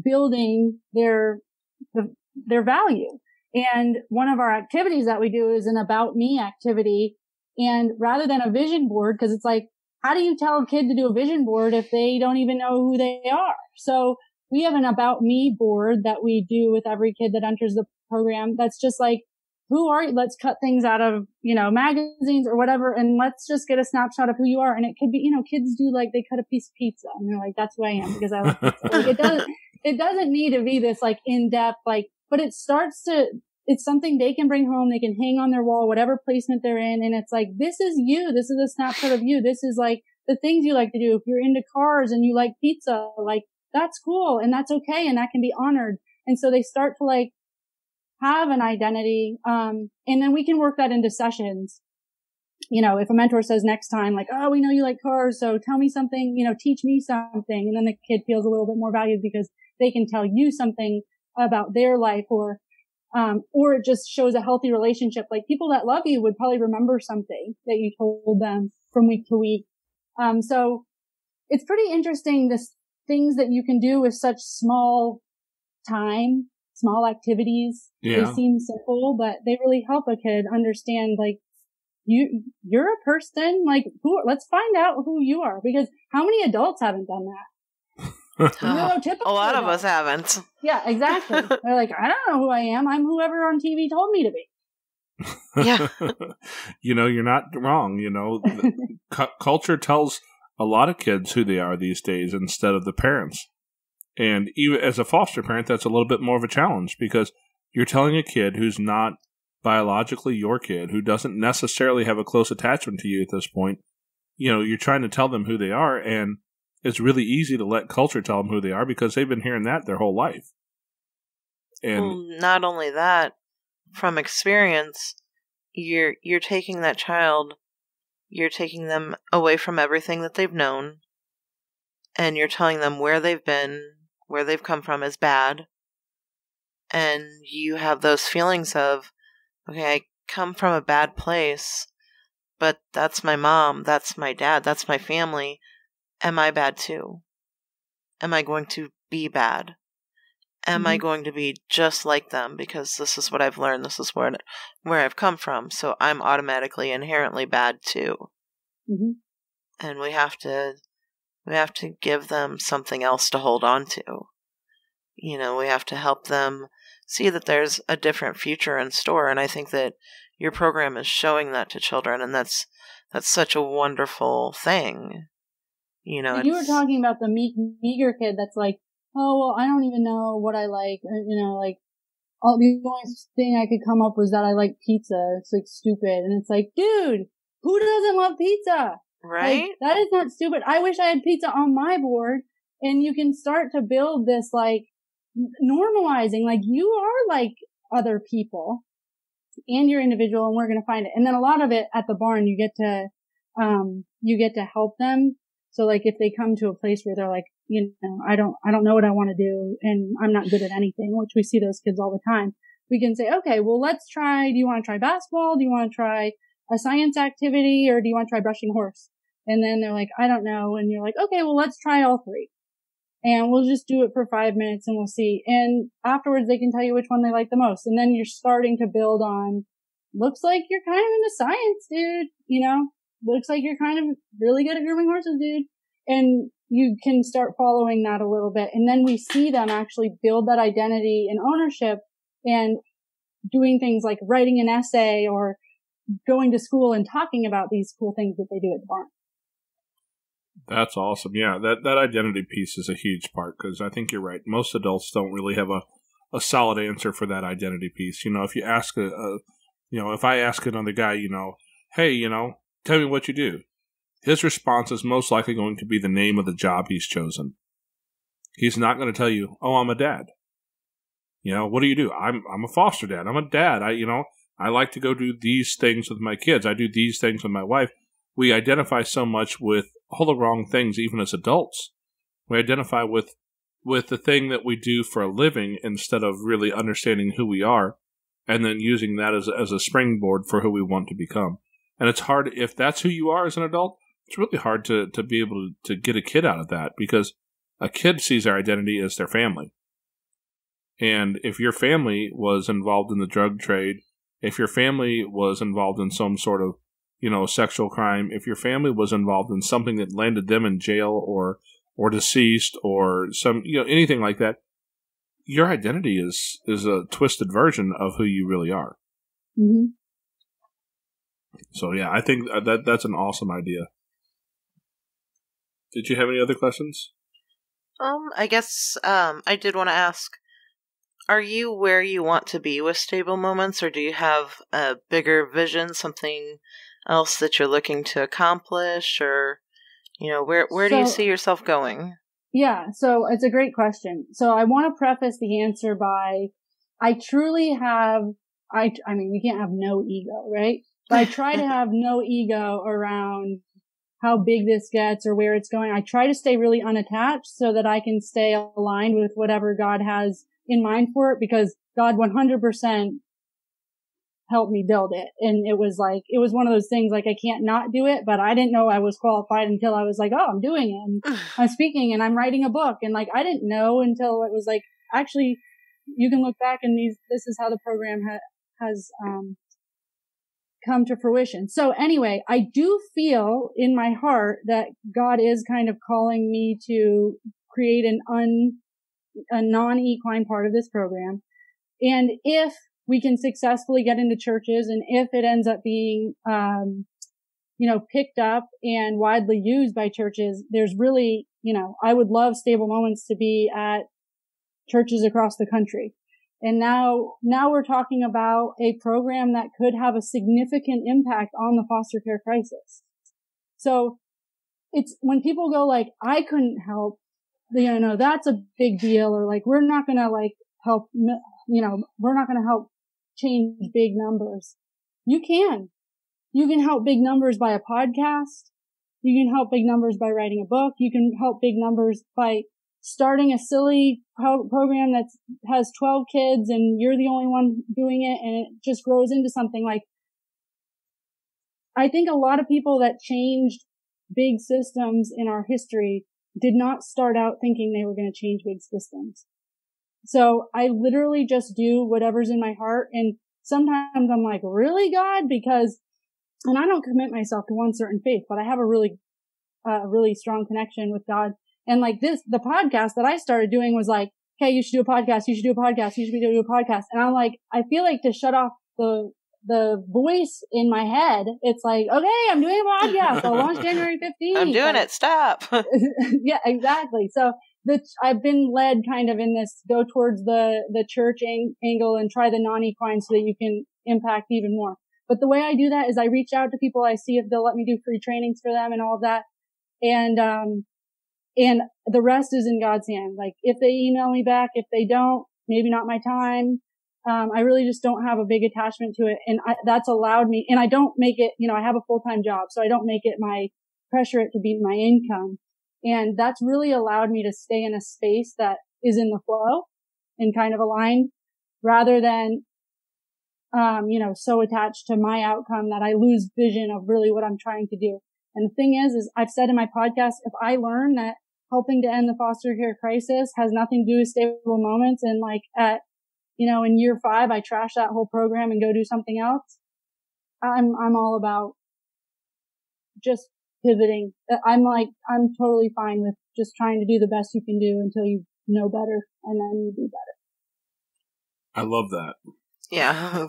Speaker 4: building their value. And one of our activities that we do is an About Me activity. And rather than a vision board, because it's how do you tell a kid to do a vision board if they don't even know who they are? So we have an About Me board that we do with every kid that enters the program. That's just who are you? Let's cut things out of, magazines or whatever. And let's just get a snapshot of who you are. And it could be, kids do they cut a piece of pizza and they're that's who I am because I like pizza. It doesn't need to be this in depth, but it's something they can bring home. They can hang on their wall, whatever placement they're in. And it's this is you. This is a snapshot of you. This is the things you like to do. If you're into cars and you like pizza, that's cool and that's okay. And that can be honored. And so they start to have an identity. And then we can work that into sessions. If a mentor says next time, oh, we know you like cars. So tell me something, teach me something. And then the kid feels a little bit more valued because they can tell you something about their life or it just shows a healthy relationship. People that love you would probably remember something that you told them from week to week. So it's pretty interesting, this things that you can do with such small activities.
Speaker 2: Yeah.
Speaker 4: They seem simple, but they really help a kid understand, you're a person, let's find out who you are, because how many adults haven't done that?
Speaker 3: A lot of us haven't.
Speaker 4: Yeah, exactly. They're I don't know who I am. I'm whoever on TV told me to be.
Speaker 3: Yeah.
Speaker 2: You're not wrong. Culture tells a lot of kids who they are these days instead of the parents. And even as a foster parent, that's a little bit more of a challenge because you're telling a kid who's not biologically your kid, who doesn't necessarily have a close attachment to you at this point, you're trying to tell them who they are, and it's really easy to let culture tell them who they are because they've been hearing that their whole life. And
Speaker 3: not only that, from experience, you're taking that child, you're taking them away from everything that they've known, and you're telling them where they've been, where they've come from is bad, and you have those feelings of, okay, I come from a bad place, but that's my mom, that's my dad, that's my family. Am I bad too? Am I going to be bad? Am I going to be just like them because this is what I've learned, this is where I've come from, so I'm automatically inherently bad too. And we have to give them something else to hold on to. You know, we have to help them see that there's a different future in store, and I think that your program is showing that to children, and that's such a wonderful thing. You know,
Speaker 4: you were talking about the meager kid that's like, oh, well, I don't even know what I like. You know, like, the only thing I could come up was that I like pizza. It's like stupid. And it's like, dude, who doesn't love pizza?
Speaker 3: Right?
Speaker 4: Like, that is not stupid. I wish I had pizza on my board. And you can start to build this, like, normalizing, like, you are like other people and you're individual, and we're going to find it. And then a lot of it at the barn, you get to help them. So like if they come to a place where they're like, you know, I don't know what I want to do and I'm not good at anything, which we see those kids all the time. We can say, okay, well, let's try, do you want to try basketball? Do you want to try a science activity, or do you want to try brushing a horse? And then they're like, I don't know. And you're like, okay, well, let's try all three. And we'll just do it for 5 minutes and we'll see. And afterwards they can tell you which one they like the most. And then you're starting to build on, looks like you're kind of into science, dude. You know, looks like you're kind of really good at grooming horses, dude. And you can start following that a little bit. And then we see them actually build that identity and ownership and doing things like writing an essay or going to school and talking about these cool things that they do at the barn.
Speaker 2: That's awesome. Yeah, that identity piece is a huge part, because I think you're right. Most adults don't really have a solid answer for that identity piece. You know, if you ask if I ask another guy, you know, hey, you know, tell me what you do, his response is most likely going to be the name of the job he's chosen. He's not going to tell you, oh, I'm a dad. You know, what do you do? I'm a foster dad. I'm a dad. I like to go do these things with my kids. I do these things with my wife. We identify so much with all the wrong things, even as adults. We identify with the thing that we do for a living instead of really understanding who we are and then using that as a springboard for who we want to become. And it's hard, if that's who you are as an adult, it's really hard to be able to get a kid out of that, because a kid sees their identity as their family. And if your family was involved in the drug trade, if your family was involved in some sort of, you know, sexual crime, if your family was involved in something that landed them in jail or deceased or some, you know, anything like that, your identity is a twisted version of who you really are.
Speaker 4: Mm-hmm.
Speaker 2: So yeah, I think that's an awesome idea. Did you have any other questions?
Speaker 3: I guess I did want to ask, are you where you want to be with Stable Moments, or do you have a bigger vision, something else that you're looking to accomplish, or, you know, where do you see yourself going?
Speaker 4: Yeah, so it's a great question. So I want to preface the answer by, I truly have, I mean, we can't have no ego, right? But I try to have no ego around how big this gets or where it's going. I try to stay really unattached so that I can stay aligned with whatever God has in mind for it, because God 100% helped me build it. And it was one of those things, like, I can't not do it, but I didn't know I was qualified until I was like, oh, I'm doing it. And I'm speaking and I'm writing a book. And like, I didn't know until it was like, actually, you can look back and this is how the program has come to fruition. So anyway, I do feel in my heart that God is kind of calling me to create a non-equine part of this program. And if we can successfully get into churches, and if it ends up being, picked up and widely used by churches, there's really, I would love Stable Moments to be at churches across the country. And now we're talking about a program that could have a significant impact on the foster care crisis. So it's when people go like, I couldn't help, that's a big deal, or like, we're not going to like help, we're not going to help change big numbers. You can help big numbers by a podcast. You can help big numbers by writing a book. You can help big numbers by starting a silly program that has 12 kids and you're the only one doing it, and it just grows into something like, I think a lot of people that changed big systems in our history did not start out thinking they were going to change big systems. So I literally just do whatever's in my heart. And sometimes I'm like, really, God? Because, and I don't commit myself to one certain faith, but I have a really strong connection with God. And like the podcast that I started doing was like, hey, you should do a podcast. You should do a podcast. You should do a podcast. And I'm like, I feel like to shut off the voice in my head, it's like, okay, I'm doing a podcast. I'll launch January 15th.
Speaker 3: I'm doing it. Stop.
Speaker 4: Yeah, exactly. So I've been led kind of in this, go towards the church angle and try the non-equine so that you can impact even more. But the way I do that is I reach out to people. I see if they'll let me do free trainings for them and all of that. And the rest is in God's hand. Like if they email me back, if they don't, maybe not my time. I really just don't have a big attachment to it. And that's allowed me, and I don't make it, I have a full-time job, so I don't make it pressure it to be my income. And that's really allowed me to stay in a space that is in the flow and kind of aligned rather than, so attached to my outcome that I lose vision of really what I'm trying to do. And the thing is I've said in my podcast, if I learn that helping to end the foster care crisis has nothing to do with stable moments, and like in year 5, I trash that whole program and go do something else, I'm all about just pivoting. I'm totally fine with just trying to do the best you can do until you know better, and then you do better.
Speaker 2: I love that.
Speaker 3: Yeah,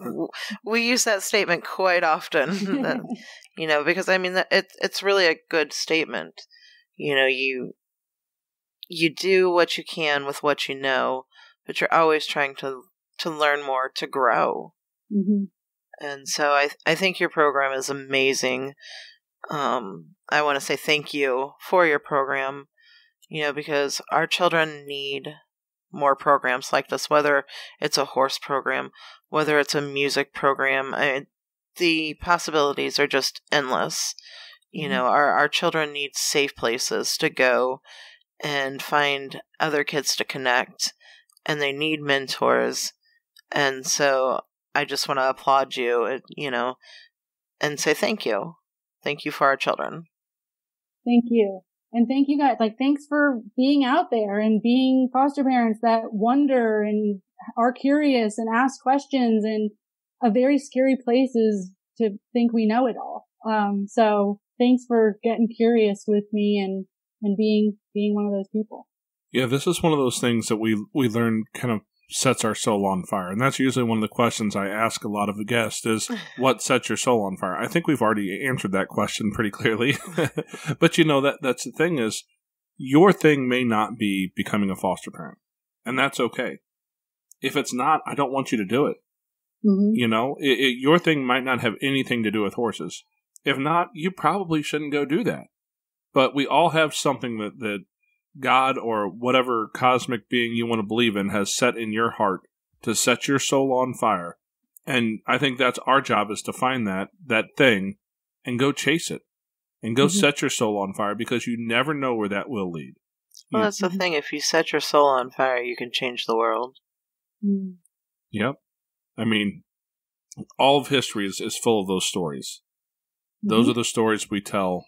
Speaker 3: we use that statement quite often, because I mean, it's really a good statement. You do what you can with what you know, but you're always trying to learn more, to grow.
Speaker 4: Mm-hmm.
Speaker 3: And so I think your program is amazing. I want to say thank you for your program, because our children need more programs like this, whether it's a horse program, whether it's a music program. The possibilities are just endless. Our children need safe places to go and find other kids to connect, and they need mentors. And so I just want to applaud you, and say thank you. Thank you for our children.
Speaker 4: Thank you. And thank you guys. Like, thanks for being out there and being foster parents that wonder and are curious and ask questions. And a very scary place is to think we know it all. So thanks for getting curious with me and being one of those people.
Speaker 2: Yeah, this is one of those things that we learn kind of sets our soul on fire. And that's usually one of the questions I ask a lot of the guests is, what sets your soul on fire? I think we've already answered that question pretty clearly. But that's the thing is, your thing may not be becoming a foster parent. And that's okay. If it's not, I don't want you to do it.
Speaker 4: Mm-hmm.
Speaker 2: Your thing might not have anything to do with horses. If not, you probably shouldn't go do that. But we all have something that God or whatever cosmic being you want to believe in has set in your heart to set your soul on fire. And I think that's our job, is to find that thing and go chase it and go set your soul on fire, because you never know where that will lead.
Speaker 3: Well, that's the thing. If you set your soul on fire, you can change the world.
Speaker 4: Mm.
Speaker 2: Yep. I mean, all of history is full of those stories. Those are the stories we tell,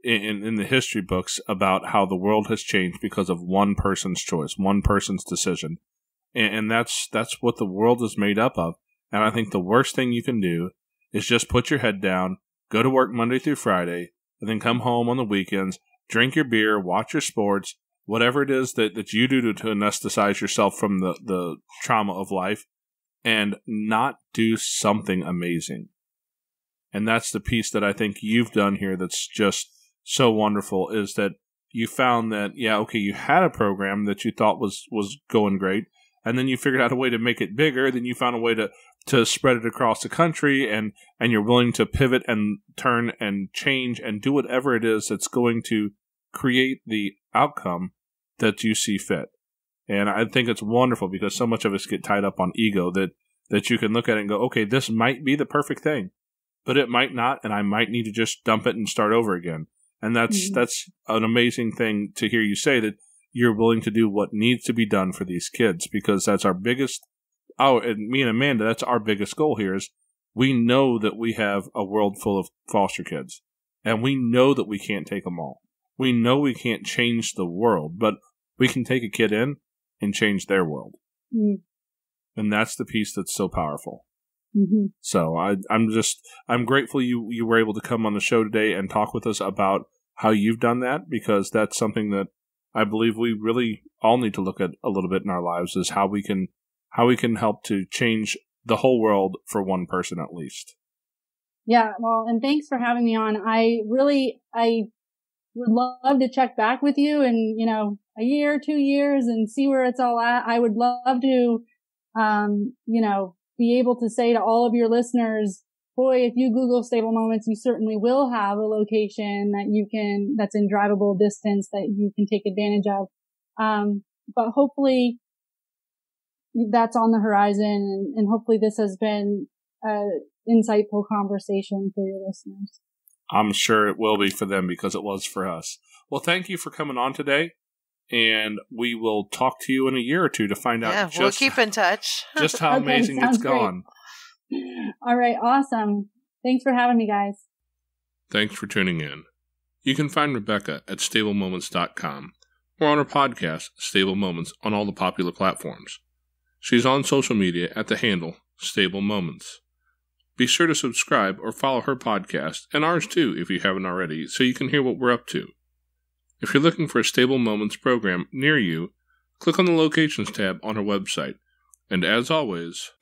Speaker 2: in the history books about how the world has changed because of one person's choice, one person's decision. And that's what the world is made up of. And I think the worst thing you can do is just put your head down, go to work Monday through Friday, and then come home on the weekends, drink your beer, watch your sports, whatever it is that you do to anesthetize yourself from the trauma of life, and not do something amazing. And that's the piece that I think you've done here that's just so wonderful, is that you found that, you had a program that you thought was going great, and then you figured out a way to make it bigger, then you found a way to spread it across the country, and you're willing to pivot and turn and change and do whatever it is that's going to create the outcome that you see fit. And I think it's wonderful, because so much of us get tied up on ego that you can look at it and go, okay, this might be the perfect thing, but it might not, and I might need to just dump it and start over again. And that's an amazing thing to hear you say, that you're willing to do what needs to be done for these kids, because that's our biggest, and me and Amanda, that's our biggest goal here is we know that we have a world full of foster kids, and we know that we can't take them all. We know we can't change the world, but we can take a kid in and change their world. Mm. And that's the piece that's so powerful. Mm-hmm. So I'm grateful you were able to come on the show today and talk with us about how you've done that, because that's something that I believe we really all need to look at a little bit in our lives, is how we can help to change the whole world for one person at least. Yeah, well, and thanks for having me on. I would love to check back with you in, a year, 2 years and see where it's all at. I would love to, be able to say to all of your listeners, boy, if you Google Stable Moments, you certainly will have a location that's in drivable distance that you can take advantage of. But hopefully that's on the horizon, and hopefully this has been an insightful conversation for your listeners. I'm sure it will be for them, because it was for us. Well, thank you for coming on today, and we will talk to you in a year or two to find out. We'll keep in touch. Just how amazing it's gone. Great. All right, awesome. Thanks for having me, guys. Thanks for tuning in. You can find Rebecca at StableMoments.com or on her podcast, Stable Moments, on all the popular platforms. She's on social media at the handle Stable Moments. Be sure to subscribe or follow her podcast, and ours too if you haven't already, so you can hear what we're up to. If you're looking for a Stable Moments program near you, click on the Locations tab on her website. And as always,